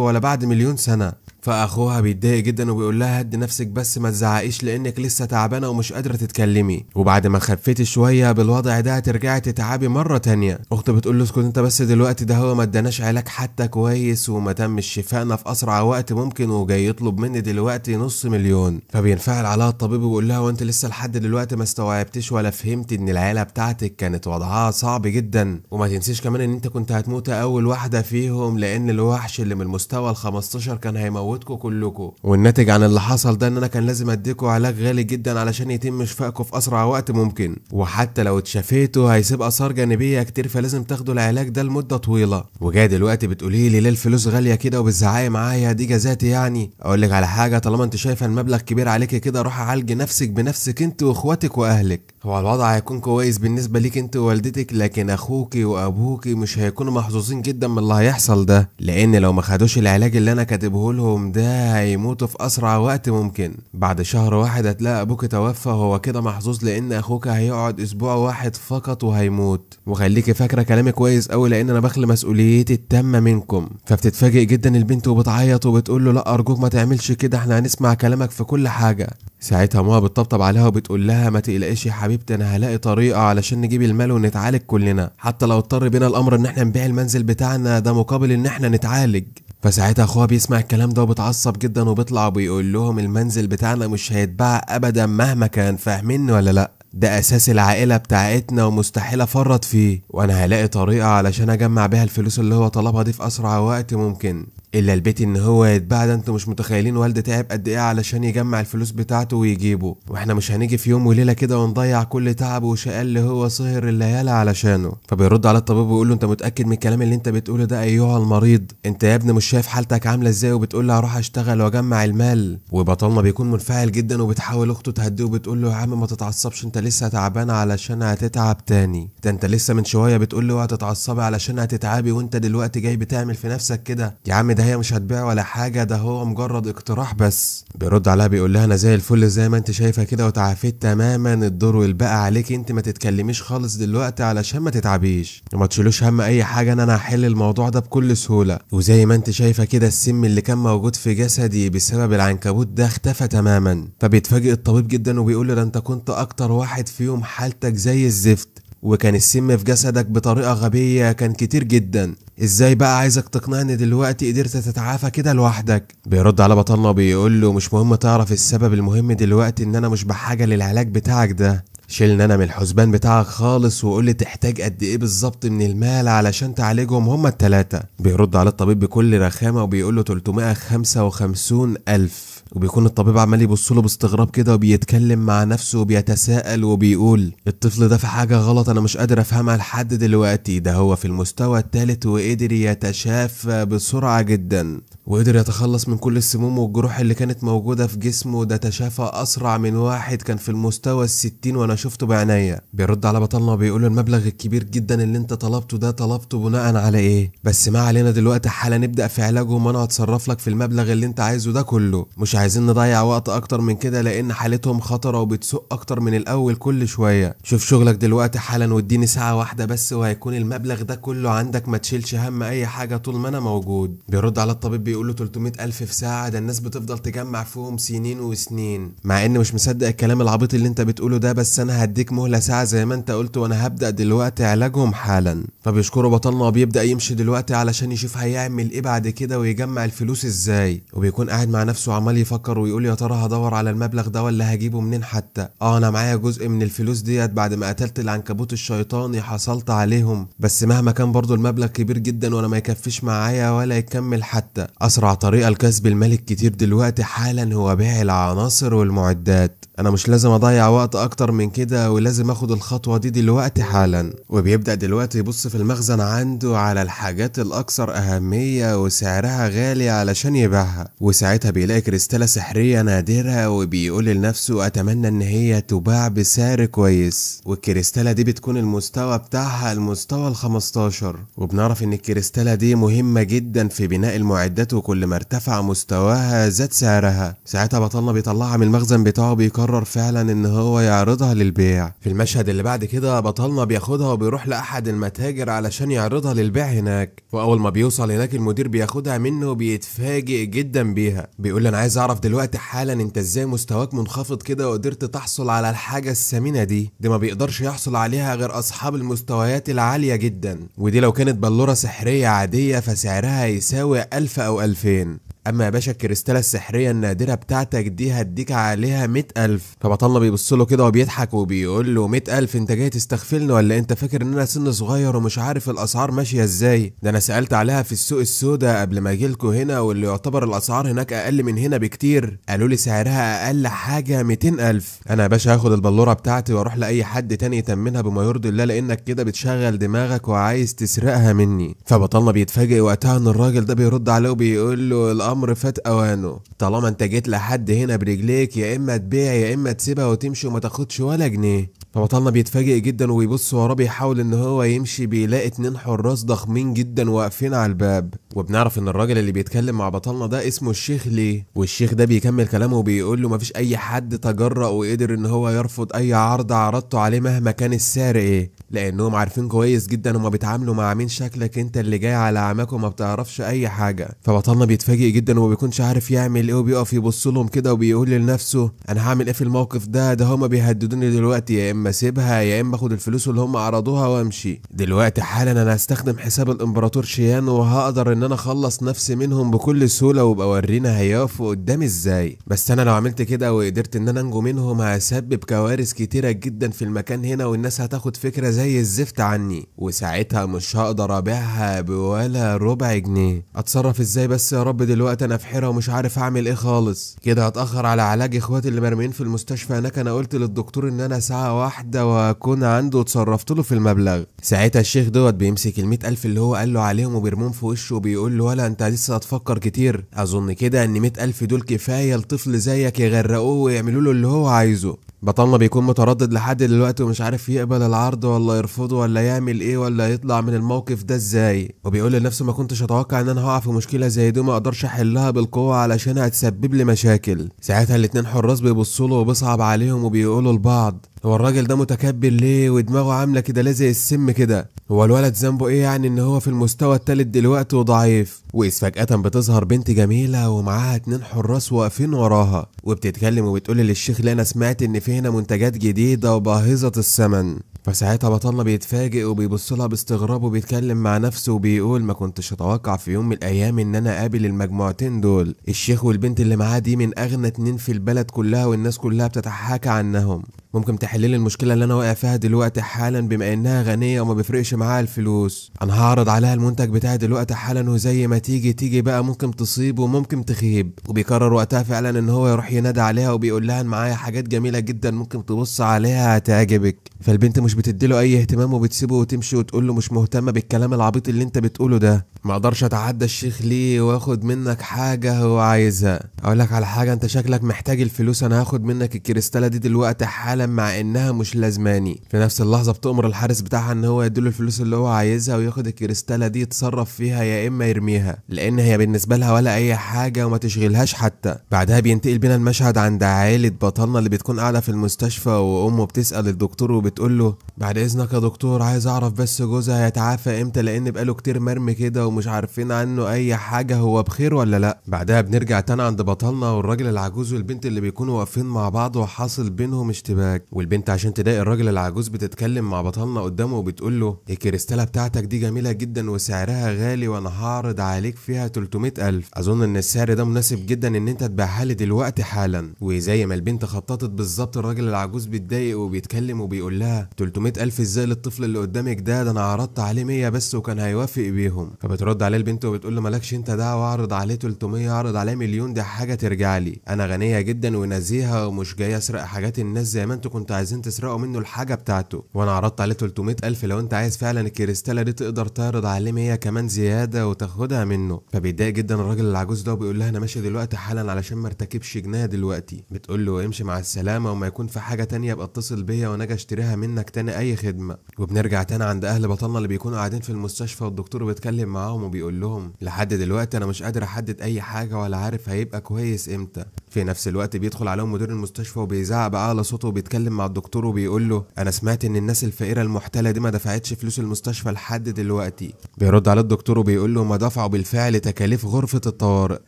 ولا بعد مليون سنه. فاخوها بيتضايق جدا وبيقول لها هدي نفسك بس ما تزعقيش لانك لسه تعبانه ومش قادره تتكلمي، وبعد ما خفيتي شويه بالوضع ده هترجعي تتعبي مره تانية. اخته بتقول له اسكت انت بس دلوقتي، ده هو ما اداناش علاج حتى كويس وما تمش شفائنا في اسرع وقت ممكن وجاي يطلب مني دلوقتي نص مليون. فبينفعل عليها الطبيب وبيقول لها وانت لسه لحد دلوقتي ما استوعبتيش ولا فهمت ان العيله بتاعتك كانت وضعها صعب جدا، وما تنسيش كمان ان انت كنت هتموت اول واحده فيهم لان الوحش اللي من المستوى ال15 كان هيموتكم كلكم، والناتج عن اللي حصل ده ان انا كان لازم اديكوا علاج غالي جدا علشان يتم شفائكم في اسرع وقت ممكن، وحتى لو اتشفيتوا هيسيب اثار جانبيه كتير فلازم تاخدوا العلاج ده لمده طويله. وجاي دلوقتي بتقولي لي ليه الفلوس غاليه كده وبتزعقي معايا؟ دي جزاتي يعني؟ اقول لك على حاجه، طالما انت شايفه المبلغ كبير عليكي كده روحي عالجي نفسك بنفسك انت واخواتك واهلك. هو الوضع هيكون كويس بالنسبه ليك انت ووالدتك، لكن اخوكي وابوكي مش هيكونوا محظوظين جدا من اللي هيحصل ده، لان لو ما خدوش العلاج اللي انا كاتبه لهم ده هيموتوا في اسرع وقت ممكن. بعد شهر واحد هتلاقي ابوك توفى، وهو كده محظوظ لان اخوك هيقعد اسبوع واحد فقط وهيموت. وخليكي فاكره كلامي كويس قوي لان انا بخلي مسؤوليتي التامه منكم. فبتتفاجئ جدا البنت وبتعيط وبتقول له لا ارجوك ما تعملش كده، احنا هنسمع كلامك في كل حاجه. ساعتها ماما بتطبطب عليها وبتقول لها ما تقلقيش يا حبيبتي، انا هلاقي طريقه علشان نجيب المال ونتعالج كلنا، حتى لو اضطر بينا الامر ان احنا نبيع المنزل بتاعنا ده مقابل ان احنا نتعالج. فساعتها اخوها بيسمع الكلام ده وبتعصب جدا وبيطلع وبيقول لهم المنزل بتاعنا مش هيتباع ابدا مهما كان، فاهميني ولا لا؟ ده اساس العائله بتاعتنا ومستحيل افرط فيه، وانا هلاقي طريقه علشان اجمع بيها الفلوس اللي هو طلبها دي في اسرع وقت ممكن. الا البيت ان هو يتباع ده انتوا مش متخيلين والد تعب قد ايه علشان يجمع الفلوس بتاعته ويجيبه، واحنا مش هنيجي في يوم وليله كده ونضيع كل تعب وشقى اللي هو سهر الليالي علشانه. فبيرد على الطبيب ويقول له انت متاكد من الكلام اللي انت بتقوله ده ايها المريض؟ انت يا ابني مش شايف حالتك عامله ازاي وبتقول لي هروح اشتغل واجمع المال؟ وبطلنا بيكون منفعل جدا وبتحاول اخته تهديه وبتقول له يا عم ما تتعصبش، انت لسه تعبان علشان هتتعب تاني، ده انت لسه من شويه بتقول له هتتعصبي علشان هتتعبي وانت دلوقتي جاي بتعمل في نفسك كده. يا عم ده هي مش هتبيع ولا حاجه، ده هو مجرد اقتراح بس. بيرد عليها بيقول لها انا زي الفل زي ما انت شايفه كده وتعافيت تماما، الدور والباقي عليك انت، ما تتكلميش خالص دلوقتي علشان ما تتعبيش وما تشيلوش هم اي حاجه، انا هحل الموضوع ده بكل سهوله. وزي ما انت شايفه كده السم اللي كان موجود في جسدي بسبب العنكبوت ده اختفى تماما. فبيتفاجئ الطبيب جدا وبيقول له ده انت كنت اكتر واحد فيهم حالتك زي الزفت، وكان السم في جسدك بطريقة غبية كان كتير جدا، ازاي بقى عايزك تقنعني دلوقتي قدرت تتعافى كده لوحدك؟ بيرد على بطلنا وبيقول له مش مهم تعرف السبب، المهم دلوقتي ان انا مش بحاجة للعلاج بتاعك ده، شيلنا انا من الحسبان بتاعك خالص وقول لي تحتاج قد ايه بالظبط من المال علشان تعالجهم هما ال3. بيرد على الطبيب بكل رخامة وبيقول له 355,000. وبيكون الطبيب عمال يبص له باستغراب كده وبيتكلم مع نفسه وبيتساءل وبيقول الطفل ده في حاجة غلط انا مش قادر افهمها لحد دلوقتي، ده هو في المستوى الثالث وقدر يتشافى بسرعة جدا وقدر يتخلص من كل السموم والجروح اللي كانت موجودة في جسمه، ده تشافى أسرع من واحد كان في المستوى ال60 وأنا شفته بعينيا. بيرد على بطلنا وبيقول المبلغ الكبير جدا اللي أنت طلبته ده طلبته بناء على إيه؟ بس ما علينا دلوقتي، حالا نبدأ في علاجهم وأنا هتصرف لك في المبلغ اللي أنت عايزه ده كله. مش عايزين نضيع وقت أكتر من كده لأن حالتهم خطرة وبتسوء أكتر من الأول كل شوية. شوف شغلك دلوقتي حالا واديني ساعة واحدة بس وهيكون المبلغ ده كله عندك، ما تشيلش هم أي حاجة طول ما أنا موجود. بيرد على الطبيب بيقول له 300,000 في ساعة، ده الناس بتفضل تجمع فيهم سنين وسنين. مع اني مش مصدق الكلام العبيط اللي انت بتقوله ده، بس انا هديك مهلة ساعة زي ما انت قلت وانا هبدأ دلوقتي علاجهم حالا. فبيشكره بطلنا وبيبدأ يمشي دلوقتي علشان يشوف هيعمل ايه بعد كده ويجمع الفلوس ازاي. وبيكون قاعد مع نفسه عمال يفكر ويقول يا ترى هدور على المبلغ ده ولا هجيبه منين حتى. انا معايا جزء من الفلوس ديت بعد ما قتلت العنكبوت الشيطاني حصلت عليهم، بس مهما كان برضو المبلغ كبير جدا وانا ما يكفيش معايا ولا يكمل حتى. اسرع طريقة لكسب المال الكتير دلوقتي حالا هو بيع العناصر والمعدات. انا مش لازم اضيع وقت اكتر من كده ولازم اخد الخطوة دي دلوقتي حالا. وبيبدأ دلوقتي يبص في المخزن عنده على الحاجات الاكثر اهمية وسعرها غالي علشان يبيعها، وساعتها بيلاقي كريستالة سحرية نادرة وبيقول لنفسه اتمنى ان هي تباع بسعر كويس. والكريستالة دي بتكون المستوى بتاعها المستوى ال15، وبنعرف ان الكريستالة دي مهمة جدا في بناء المعدات وكل ما ارتفع مستواها زاد سعرها. ساعتها بطلنا بيطلعها من المخزن بتاعه بيقرر فعلا ان هو يعرضها للبيع. في المشهد اللي بعد كده بطلنا بياخدها وبيروح لاحد المتاجر علشان يعرضها للبيع هناك، واول ما بيوصل هناك المدير بياخدها منه وبيتفاجئ جدا بيها. بيقول انا عايز اعرف دلوقتي حالا انت ازاي مستواك منخفض كده وقدرت تحصل على الحاجة الثمينة دي ما بيقدرش يحصل عليها غير اصحاب المستويات العالية جدا، ودي لو كانت بلورة سحرية عادية فسعرها يساوي 1000 أو 2000. اما يا باشا الكريستالة السحرية النادرة بتاعتك دي هديك عليها 100,000. فبطلنا بيبص له كده وبيضحك وبيقول له 100,000 انت جاي تستغفلني ولا انت فاكر ان انا سن صغير ومش عارف الاسعار ماشية ازاي؟ ده انا سألت عليها في السوق السوداء قبل ما اجيلكوا هنا واللي يعتبر الاسعار هناك اقل من هنا بكتير، قالوا لي سعرها اقل حاجة 200,000. انا يا باشا هاخد البلورة بتاعتي واروح لاي حد تاني يتمنها بما يرضي الله لانك كده بتشغل دماغك وعايز تسرقها مني. فبطلنا بيتفاجئ وقتها ان الراجل ده بيرد عليه وبيقول له الامر فات اوانه، طالما انت جيت لحد هنا برجليك يا اما تبيع يا اما تسيبها وتمشي وما تاخدش ولا جنيه. فبطلنا بيتفاجئ جدا وبيبص وراه بيحاول ان هو يمشي بيلاقي 2 حراس ضخمين جدا واقفين على الباب، وبنعرف ان الراجل اللي بيتكلم مع بطلنا ده اسمه الشيخ ليه. والشيخ ده بيكمل كلامه وبيقول له مفيش اي حد تجرأ وقدر ان هو يرفض اي عرض عرضته عليه مهما كان السعر ايه، لانهم عارفين كويس جدا هما بيتعاملوا مع مين، شكلك انت اللي جاي على اعماك وما بتعرفش اي حاجه. فبطلنا بيتفاجئ جدا وما بيكونش عارف يعمل ايه وبيقف يبص لهم كده وبيقول لنفسه انا هعمل ايه في الموقف ده هما بيهددوني دلوقتي، يا اما اسيبها يا اما اخد الفلوس اللي هم عرضوها وامشي. دلوقتي حالا انا هستخدم حساب الامبراطور شيان وهقدر ان انا اخلص نفسي منهم بكل سهوله وابقى ورينا هيقفوا قدامي ازاي. بس انا لو عملت كده وقدرت ان انا انجو منهم هسبب كوارث كتيره جدا في المكان هنا والناس هتاخد فكره زي الزفت عني، وساعتها مش هقدر ابيعها بولا ربع جنيه. اتصرف ازاي بس يا رب؟ دلوقتي انا في حيره ومش عارف اعمل ايه خالص، كده هتاخر على علاج اخواتي اللي مرميين في المستشفى هناك. انا قلت للدكتور ان انا ساعه واحده واكون عنده وتصرفت له في المبلغ. ساعتها الشيخ دوت بيمسك ال100,000 اللي هو قال له عليهم وبيرموهم في وشه وبيقول له ولا انت لسه هتفكر كتير؟ اظن كده ان 100,000 دول كفايه لطفل زيك يغرقوه ويعملوا له اللي هو عايزه. بطلنا بيكون متردد لحد دلوقتي ومش عارف يقبل العرض ولا يرفضه ولا يعمل ايه ولا يطلع من الموقف ده ازاي، وبيقول لنفسه ما كنتش اتوقع ان انا هقع في مشكله زي دي ما اقدرش احلها بالقوه علشان هتسبب لي مشاكل. ساعتها الاتنين حراس بيبصوا له وبيصعب عليهم وبيقولوا لبعض هو الراجل ده متكبر ليه ودماغه عامله كده لازق السم كده؟ هو الولد ذنبه ايه يعني ان هو في المستوى التالت دلوقتي وضعيف؟ وإذ فجأة بتظهر بنت جميلة ومعاها 2 حراس واقفين وراها وبتتكلم وبتقول للشيخ لا انا سمعت ان في هنا منتجات جديدة وباهظة الثمن. فساعتها بطلنا بيتفاجئ وبيبص لها باستغراب وبيتكلم مع نفسه وبيقول ما كنتش اتوقع في يوم من الايام ان انا اقابل المجموعتين دول، الشيخ والبنت اللي معاه دي من اغنى 2 في البلد كلها والناس كلها بتتحاكى عنهم. ممكن تحل لي المشكله اللي انا واقع فيها دلوقتي حالا، بما انها غنيه وما بيفرقش معاها الفلوس. انا هعرض عليها المنتج بتاعي دلوقتي حالا، وزي ما تيجي بقى ممكن تصيب وممكن تخيب. وبيقرر وقتها فعلا ان هو يروح ينادي عليها وبيقول لها ان معايا حاجات جميله جدا ممكن تبص عليها هتعجبك. فالبنت مش بتديله اي اهتمام وبتسيبه وتمشي وتقول له مش مهتمه بالكلام العبيط اللي انت بتقوله ده، ما اقدرش اتعدى الشيخ ليه واخد منك حاجه هو عايزها. اقول لك على حاجه، انت شكلك محتاج الفلوس، انا هاخد منك الكريستاله دي دلوقتي حالا مع انها مش لازماني. في نفس اللحظه بتؤمر الحارس بتاعها ان هو يديله الفلوس اللي هو عايزها وياخد الكريستاله دي يتصرف فيها يا اما يرميها، لان هي بالنسبه لها ولا اي حاجه وما تشغلهاش حتى. بعدها بينتقل بينا المشهد عند عائله بطلنا اللي بتكون قاعده في المستشفى، وامه بتسال الدكتور وبتقول له بعد اذنك يا دكتور عايز اعرف بس جوزها هيتعافى امتى، لان بقاله كتير مرمي كده ومش عارفين عنه اي حاجه، هو بخير ولا لا. بعدها بنرجع تاني عند بطلنا والراجل العجوز والبنت اللي بيكونوا واقفين مع بعض وحاصل بينهم اشتباك. والبنت عشان تضايق الراجل العجوز بتتكلم مع بطلنا قدامه وبتقول له الكريستاله بتاعتك دي جميله جدا وسعرها غالي، وانا هعرض عليك فيها 300,000. اظن ان السعر ده مناسب جدا ان انت تبيعها لي دلوقتي حالا. وزي ما البنت خططت بالظبط الراجل العجوز بيتضايق وبيتكلم وبيقول لها 300,000 ازاي للطفل اللي قدامك ده انا عرضت عليه 100 بس وكان هيوافق بيهم. فبترد عليه البنت وبتقول له مالكش انت دعوه، اعرض عليه 300 اعرض عليه مليون، دي حاجه ترجع لي، انا غنيه جدا ونزيهه ومش جاي اسرق حاجات الناس زي ما انتوا كنتوا عايزين تسرقوا منه الحاجه بتاعته، وانا عرضت عليه 300,000. لو انت عايز فعلا الكريستاله دي تقدر تعرض عليه 100 كمان زياده وتاخدها منه. فبيتضايق جدا الراجل العجوز ده وبيقول لها انا ماشي دلوقتي حالا علشان ما ارتكبش جنايه دلوقتي. بتقول له امشي مع السلامه، وما يكون في حاجه تانية ابقى اتصل بيا وانا اجي اشتريها منك تاني اي خدمه. وبنرجع تاني عند اهل بطلنا اللي بيكونوا قاعدين في المستشفى، والدكتور بيتكلم معاهم وبيقول لهم لحد دلوقتي انا مش قادر احدد اي حاجه ولا عارف هيبقى كويس امتى. في نفس الوقت بيدخل عليهم مدير المستشفى وبيزعق باعلى صوته وبيتكلم مع الدكتور وبيقول له انا سمعت ان الناس الفقيره المحتاله دي ما دفعتش فلوس المستشفى لحد دلوقتي. بيرد على الدكتور وبيقول له ما دفعوا بالفعل تكاليف غرفه الطوارئ،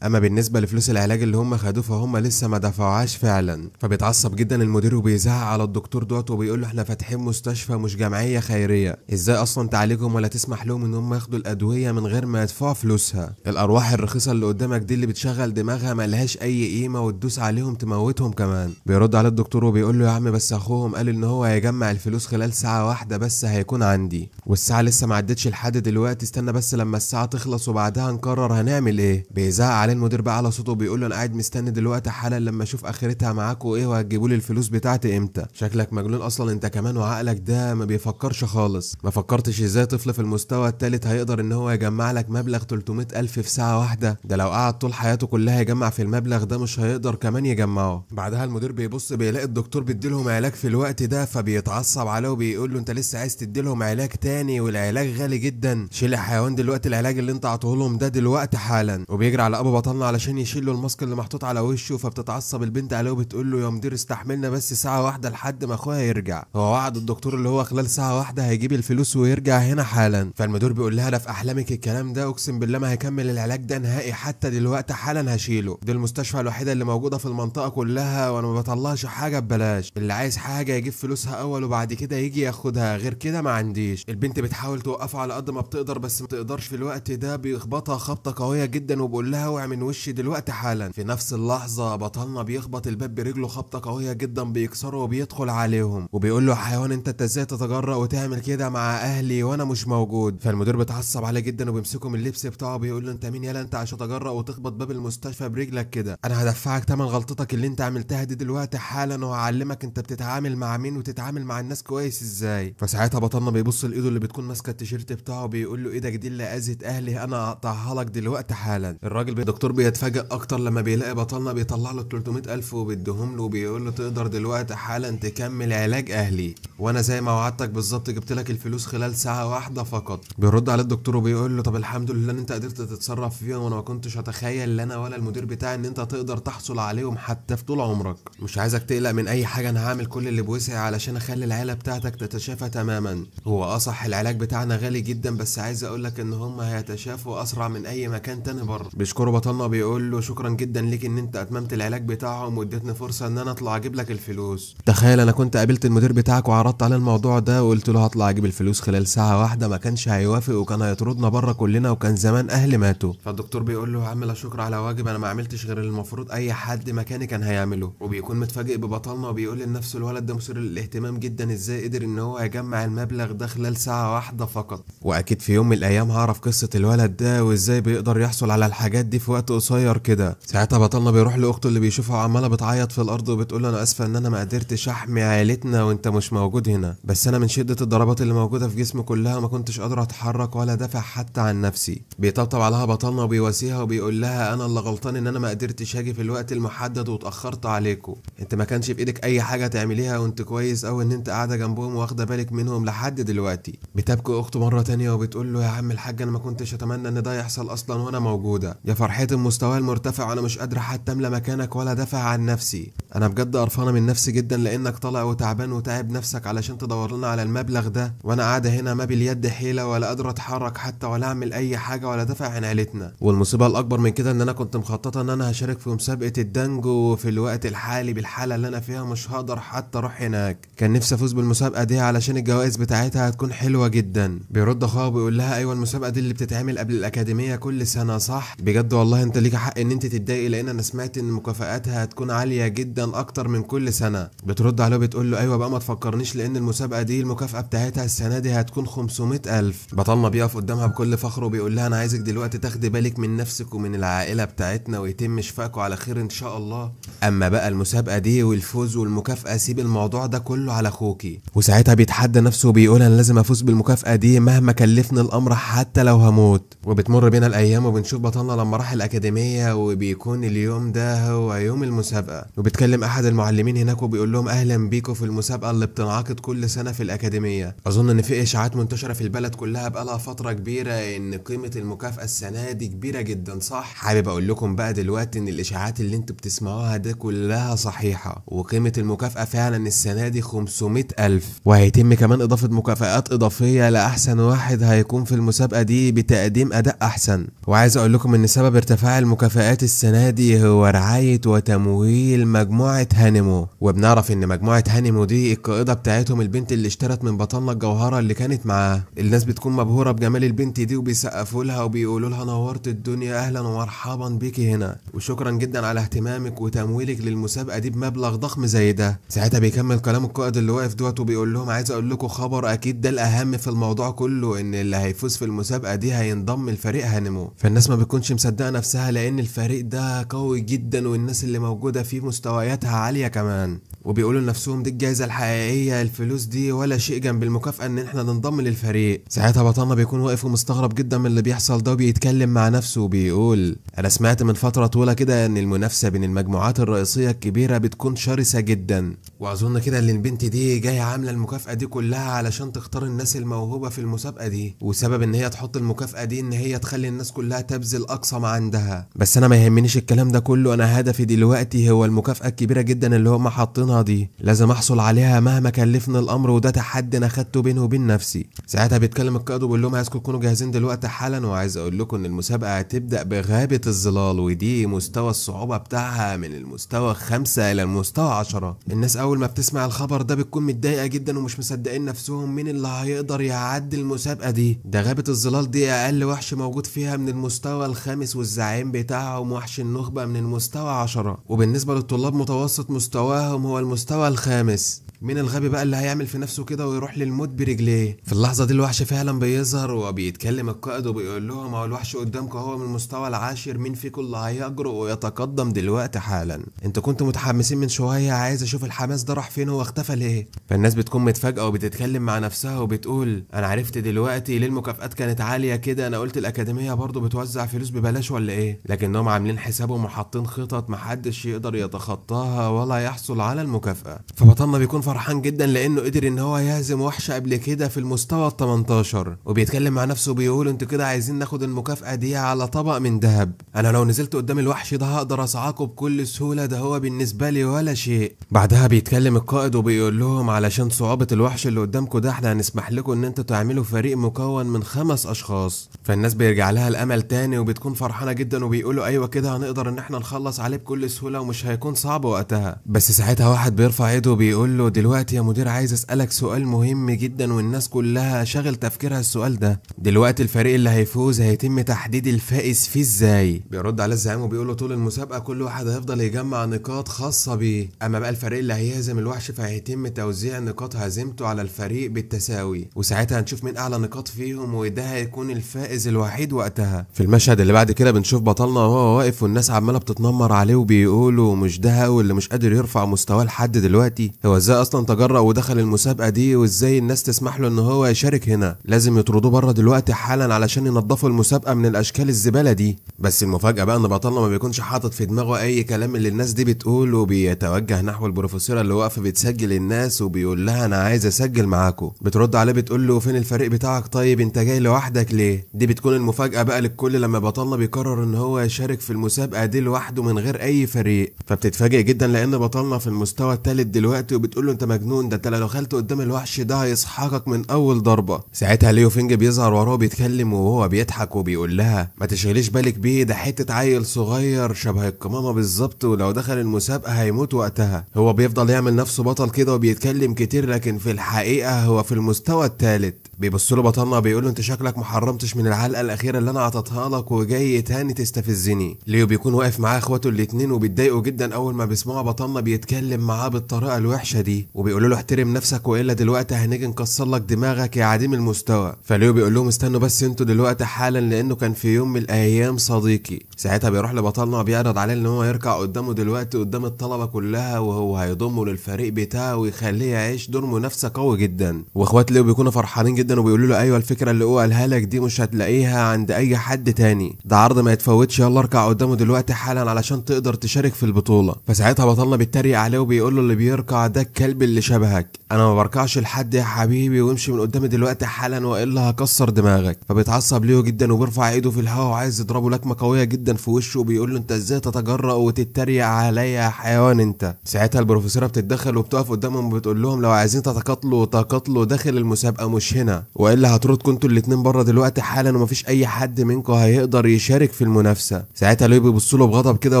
اما بالنسبه لفلوس العلاج اللي هم خدوه فهم لسه ما دفعوهاش فعلا. فبيتعصب جدا المدير وبيزعق على الدكتور دوت وبيقول له احنا فاتحين مستشفى مش جمعيه خيريه، ازاي اصلا تعالجهم ولا تسمح لهم ان هم ياخدوا الادويه من غير ما يدفعوا فلوسها؟ الارواح الرخيصه اللي قدامك دي اللي بتشغل دماغها ملهاش اي قيمه وتدوس عليهم تموتهم كمان. بيرد على الدكتور وبيقول له يا عم بس اخوهم قال ان هو هيجمع الفلوس خلال ساعه واحده بس هيكون عندي، والساعه لسه ما عدتش لحد دلوقتي، استنى بس لما الساعه تخلص وبعدها نقرر هنعمل ايه. بيزعق عليه المدير بقى على صوته وبيقول له انا قاعد مستني دلوقتي حالا لما اشوف اخرتها معاكوا ايه وهتجيبوا لي الفلوس بتاعتي امتى. شكلك مجنون اصلا انت كمان، وعقلك ده ما بيفكرش خالص. ما فكرتش ازاي طفل في المستوى الثالث هيقدر ان هو يجمع لك مبلغ 300,000 في ساعه واحده؟ ده لو قعد طول حياته كلها يجمع في المبلغ ده مش هيقدر كمان يجمعه. بعدها المدير بيبص بيلاقي الدكتور بيديلهم علاج في الوقت ده، فبيتعصب عليه وبيقول له انت لسه عايز تديلهم علاج تاني والعلاج غالي جدا؟ شيل يا حيوان دلوقتي العلاج اللي انت عطوه لهم ده دلوقتي حالا. وبيجري على ابو بطلنا علشان يشيل له الماسك اللي محطوط على وشه. فبتتعصب البنت عليه وبتقول له يا مدير استحملنا بس ساعه واحده لحد ما اخويا يرجع، هو وعد الدكتور اللي هو خلال ساعه واحده هيجيب الفلوس ويرجع هنا حالا. فالمدير بيقول لها ده في احلامك الكلام ده، اقسم بالله ما هيكمل العلاج ده نهائي، حتى دلوقتي حالا هشيله، دي المستشفى الوحيده اللي موجوده في المنطقه كلها وانا ما بطلعش حاجه ببلاش، اللي عايز حاجه يجيب فلوسها اول وبعد كده يجي ياخدها، غير كده ما عنديش. البنت بتحاول توقفه على قد ما بتقدر بس ما تقدرش، في الوقت ده بيخبطها خبطه قويه جدا وبيقول لها اوعي من وشي دلوقتي حالا. في نفس اللحظه بطلنا بيخبط الباب برجله خبطه قويه جدا بيكسره وبيدخل عليهم وبيقول له حيوان انت ازاي تتجرأ وتعمل كده مع اهلي وانا مش موجود؟ فالمدير بيتعصب عليه جدا وبيمسكه من اللبس بتاعه بيقول له انت مين يالا انت عشان تتجرأ وتخبط باب المستشفى برجلك كده؟ انا هدفعك تمن غلطتك اللي انت عملتها دي دلوقتي حالا، وهعلمك انت بتتعامل مع مين وتتعامل مع الناس كويس ازاي. فساعتها بطلنا بيبص لايده اللي بتكون ماسكه التيشيرت بتاعه بيقول له ايدك دي اللي اذت اهلي انا هقطعها لك دلوقتي حالا. الدكتور بيتفاجئ اكتر لما بيلاقي بطلنا بيطلع له 300,000 وبيديهم له وبيقول له تقدر دلوقتي حالا تكمل علاج اهلي، وانا زي ما وعدتك بالظبط جبت لك الفلوس خلال ساعه واحده فقط. بيرد على الدكتور وبيقول له طب الحمد لله ان انت قدرت تتصرف فيهم، وانا ما كنتش اتخيل لا انا ولا المدير بتاعي ان انت تقدر تحصل عليهم حتى في طول عمرك. مش عايزك تقلق من اي حاجه، انا هعمل كل اللي بوسعي علشان اخلي العيله بتاعتك تتشافى تماما. هو صح العلاج بتاعنا غالي جدا بس عايز اقول لك ان هم هيتشافوا اسرع من اي مكان تاني بره. بيشكره بطلنا بيقول له شكرا جدا ليك ان انت اتممت العلاج بتاعهم واديتني فرصه ان انا اطلع اجيب لك الفلوس. تخيل انا كنت قابلت المدير بتاعك وعرضت عليه الموضوع ده وقلت له هطلع اجيب الفلوس خلال ساعه واحده، ما كانش هيوافق وكان هيطردنا بره بره كلنا وكان زمان اهلي ماتوا. فالدكتور بيقول له يا عم لا شكر على واجب، انا ما عملتش غير المفروض اي حد مكاني كان هيعمله. وبيكون متفاجئ ببطلنا وبيقول لنفسه الولد ده مثير للاهتمام جدا، ازاي قدر ان هو يجمع المبلغ ده خلال ساعة واحدة فقط. واكيد في يوم من الايام هعرف قصة الولد ده وازاي بيقدر يحصل على الحاجات دي في وقت قصير كده. ساعتها بطلنا بيروح لاخته اللي بيشوفها عمالة بتعيط في الارض وبتقول له انا اسفة ان انا ما قدرتش احمي عيلتنا وانت مش موجود هنا، بس انا من شدة الضربات اللي موجودة في جسمي كلها ما كنتش قادر اتحرك ولا دافع حتى عن نفسي. بيطبطب عليها بطلنا وبيواسيها وبيقول لها انا اللي غلطان ان انا ما قدرتش اجي في الوقت المحدد واتاخرت عليكم، انت ما كانش في ايدك اي حاجه تعمليها وانت كويس او ان انت قاعده جنبهم واخده بالك منهم لحد دلوقتي. بتبكي اخته مره تانية وبتقول له يا عم الحاج انا ما كنتش اتمنى ان ده يحصل اصلا وانا موجوده، يا فرحتي مستواي المرتفع وانا مش قادره حتى املى مكانك ولا دافع عن نفسي. انا بجد قرفانه من نفسي جدا لانك طالع وتعبان وتعب نفسك علشان تدور لنا على المبلغ ده، وانا قاعده هنا ما باليد حيله ولا قادره اتحرك حتى ولا اعمل اي حاجه ولا دافع عن عيلتنا. والمصيبه الاكبر من كده ان انا كنت مخططه ان انا هشارك في مسابقه الدنجو، وفي الوقت الحالي بالحاله اللي انا فيها مش هقدر حتى اروح هناك. كان نفسي افوز بالمسابقه دي علشان الجوائز بتاعتها هتكون حلوه جدا. بيرد اخوها وبيقول لها ايوه المسابقه دي اللي بتتعمل قبل الاكاديميه كل سنه صح؟ بجد والله انت ليك حق ان انت تتضايقي لان انا سمعت ان مكافآتها هتكون عاليه جدا اكتر من كل سنه. بترد عليه بتقول له ايوه بقى ما تفكرنيش لان المسابقه دي المكافاه بتاعتها السنه دي هتكون 500,000. بطلنا بيقف قدامها بكل فخر وبيقول لها انا عايزك دلوقتي تاخدي بالك من نفسك ومن العائله بتاعتنا ويتم شفاكوا على خير ان شاء الله. اما بقى المسابقه دي والفوز والمكافاه سيب الموضوع ده كله على اخوكي. وساعتها بيتحدى نفسه وبيقول انا لازم افوز بالمكافاه دي مهما كلفني الامر حتى لو هموت. وبتمر بينا الايام وبنشوف بطلنا لما راح الاكاديميه وبيكون اليوم ده هو يوم المسابقه، وبيتكلم احد المعلمين هناك وبيقول لهم اهلا بيكم في المسابقه اللي بتنعقد كل سنه في الاكاديميه. اظن ان في اشاعات منتشره في البلد كلها بقالها فتره كبيره ان قيمه المكافاه السنه دي كبيره جدا صح؟ حابب اقول لكم بقى دلوقتي ان الاشاعات اللي انتوا بتسمعوها دي كلها صحيحه، وقيمه المكافاه فعلا السنه دي 500,000، وهيتم كمان اضافه مكافآت اضافيه لاحسن واحد هيكون في المسابقه دي بتقديم اداء احسن. وعايز اقول لكم ان سبب ارتفاع المكافآت السنه دي هو رعايه وتمويل مجموعه هانيمو. وبنعرف ان مجموعه هانيمو دي القائده بتاعتهم البنت اللي اشترت من بطلنا الجوهره اللي كانت معاه. الناس بتكون مبهوره بجمال البنت دي وبيسقفوا لها وبيقولوا لها نورت الدنيا اهلا ومرحبا بيكي هنا وشكرا جدا على اهتمامك وتمويلك للمسابقه دي بمبلغ ضخم زي ده. ساعتها بيكمل كلام القائد اللي واقف دوت وبيقول لهم عايز اقول لكم خبر اكيد ده الاهم في الموضوع كله، ان اللي هيفوز في المسابقه دي هينضم لفريق هانيمو. فالناس ما بتكونش مصدقه نفسها لان الفريق ده قوي جدا والناس اللي موجوده فيه مستوياتها عاليه كمان، وبيقولوا لنفسهم دي الجائزه الحقيقيه، الفلوس دي ولا شيء جنب المكافاه ان احنا ننضم للفريق. ساعتها بطلنا بيكون واقف ومستغرب جدا من اللي بيحصل ده وبيتكلم مع نفسه وبيقول انا سمعت من فتره طويله كده ان المنافسه بين المجموعات الرئيسيه الكبيره بتكون شرسه جدا، واظن كده ان البنت دي جايه عامله المكافاه دي كلها علشان تختار الناس الموهوبه في المسابقه دي، وسبب ان هي تحط المكافاه دي ان هي تخلي الناس كلها تبذل اقصى ما عندها. بس انا ما يهمنيش الكلام ده كله، انا هدفي دلوقتي هو المكافاه الكبيره جدا اللي هم حاطينها دي، لازم احصل عليها مهما كلفني الامر، وده تحدي انا خدته بيني وبين نفسي. ساعتها بيتكلم القائد وبيقول لهم عايزكم تكونوا جاهزين دلوقتي حالا، وعايز اقول لكم ان المسابقه هتبدا بغابه الظلال، ودي مستوى الصعوبه بتاعها من المستوى 5 الى المستوى 10. الناس اول ما بتسمع الخبر ده بتكون متضايقه جدا ومش مصدقين نفسهم مين اللي هيقدر يعدي المسابقه دي. ده غابه الظلال دي اقل وحش موجود فيها من المستوى الخامس، والزعيم بتاعهم وحش النخبه من المستوى 10، وبالنسبه للطلاب متوسط مستواهم هو المستوى الخامس. مين الغبي بقى اللي هيعمل في نفسه كده ويروح للموت برجليه؟ في اللحظه دي الوحش فعلا بيظهر وبيتكلم القائد وبيقول لهم اهو الوحش قدامكم هو من المستوى العاشر، مين فيكم اللي هيجرؤ ويتقدم دلوقتي حالا؟ انتوا كنتوا متحمسين من شويه، عايز اشوف الحماس ده راح فين واختفى ليه؟ فالناس بتكون متفاجئه وبتتكلم مع نفسها وبتقول انا عرفت دلوقتي ليه المكافآت كانت عاليه كده، انا قلت الاكاديميه برضو بتوزع فلوس ببلاش ولا ايه؟ لكنهم عاملين حسابهم وحاطين خطط محدش يقدر يتخطاها ولا يحصل على المكافاه. فبطلنا بيكون فرحان جدا لانه قدر ان هو يهزم وحش قبل كده في المستوى ال 18، وبيتكلم مع نفسه وبيقول انتوا كده عايزين ناخد المكافأة دي على طبق من ذهب، انا لو نزلت قدام الوحش ده هقدر اصعقه بكل سهولة، ده هو بالنسبة لي ولا شيء. بعدها بيتكلم القائد وبيقول لهم علشان صعوبة الوحش اللي قدامكم ده احنا هنسمح لكم ان انتوا تعملوا فريق مكون من 5 اشخاص. فالناس بيرجع لها الامل تاني وبتكون فرحانة جدا وبيقولوا ايوه كده هنقدر ان احنا نخلص عليه بكل سهولة ومش هيكون صعب وقتها. بس ساعتها واحد بيرفع ايده وبيقول له دلوقتي يا مدير عايز اسالك سؤال مهم جدا والناس كلها شاغل تفكيرها السؤال ده. دلوقتي الفريق اللي هيفوز هيتم تحديد الفائز فيه ازاي؟ بيرد على الزعيم وبيقول له طول المسابقه كل واحد هيفضل يجمع نقاط خاصه بيه، اما بقى الفريق اللي هيهزم الوحش فهيتم توزيع نقاط هزيمته على الفريق بالتساوي، وساعتها هنشوف مين اعلى نقاط فيهم وده هيكون الفائز الوحيد وقتها. في المشهد اللي بعد كده بنشوف بطلنا وهو واقف والناس عماله بتتنمر عليه وبيقولوا مش ده هو اللي مش قادر يرفع مستواه لحد دلوقتي، هو ازاي اصلا تجرأ ودخل المسابقه دي وازاي الناس تسمح له ان هو يشارك هنا؟ لازم يطردوه بره دلوقتي حالا علشان ينظفوا المسابقه من الاشكال الزباله دي. بس المفاجاه بقى ان بطلنا ما بيكونش حاطط في دماغه اي كلام اللي الناس دي بتقوله، وبيتوجه نحو البروفيسوره اللي واقفه بتسجل الناس وبيقول لها انا عايز اسجل معاكم. بترد عليه بتقول له فين الفريق بتاعك؟ طيب انت جاي لوحدك ليه؟ دي بتكون المفاجاه بقى للكل لما بطلنا بيقرر ان هو يشارك في المسابقه دي لوحده من غير اي فريق. فبتتفاجئ جدا لان بطلنا في المستوى الثالث دلوقتي وبتقول له انت مجنون، ده انت لو دخلت قدام الوحش ده هيسحقك من اول ضربه. ساعتها ليو فينج بيظهر وراه بيتكلم وهو بيضحك وبيقول لها ما تشغليش بالك بيه، ده حته عيل صغير شبه القمامه بالظبط ولو دخل المسابقه هيموت وقتها. هو بيفضل يعمل نفسه بطل كده وبيتكلم كتير لكن في الحقيقه هو في المستوى الثالث. بيبص له بطلنا بيقول له انت شكلك محرمتش من العلقه الاخيره اللي انا عطيتها لك وجاي تاني تستفزني. ليو بيكون واقف معاه اخواته الاتنين وبيتضايقوا جدا اول ما بيسمعوا بطلنا بيتكلم معاه بالطريقه الوحشه دي، وبيقولوا له احترم نفسك والا دلوقتي هنيجي نكسر لك دماغك يا عديم المستوى. فليو بيقول لهم استنوا بس انتوا دلوقتي حالا لانه كان في يوم من الايام صديقي. ساعتها بيروح لبطلنا وبيعرض عليه ان هو يركع قدامه دلوقتي قدام الطلبه كلها وهو هيضمه للفريق بتاعه ويخليه يعيش دور منافسه قوي جدا. واخوات ليو بيكونوا فرحانين جدا وبيقولوا له ايوه الفكره اللي هو قالها لك دي مش هتلاقيها عند اي حد تاني، ده عرض ما يتفوتش، يلا اركع قدامه دلوقتي حالا علشان تقدر تشارك في البطوله. فساعتها بطلنا بيتريق عليه وبيقول له اللي بيركع ده الكلب اللي شبهك، انا ما بركعش لحد يا حبيبي وامشي من قدامي دلوقتي حالا والا هكسر دماغك. فبيتعصب ليو جدا وبيرفع ايده في الهواء وعايز يضربه لكمه قويه جدا في وشه وبيقول له انت ازاي تتجرأ وتتريق عليا يا حيوان انت. ساعتها البروفيسوره بتتدخل وبتقف قدامهم وبتقول لهم لو عايزين تقاتلوا داخل المسابقه مش هنا والا هطردكم انتوا الاتنين بره دلوقتي حالا ومفيش اي حد منكم هيقدر يشارك في المنافسه. ساعتها ليو بيبص له بغضب كده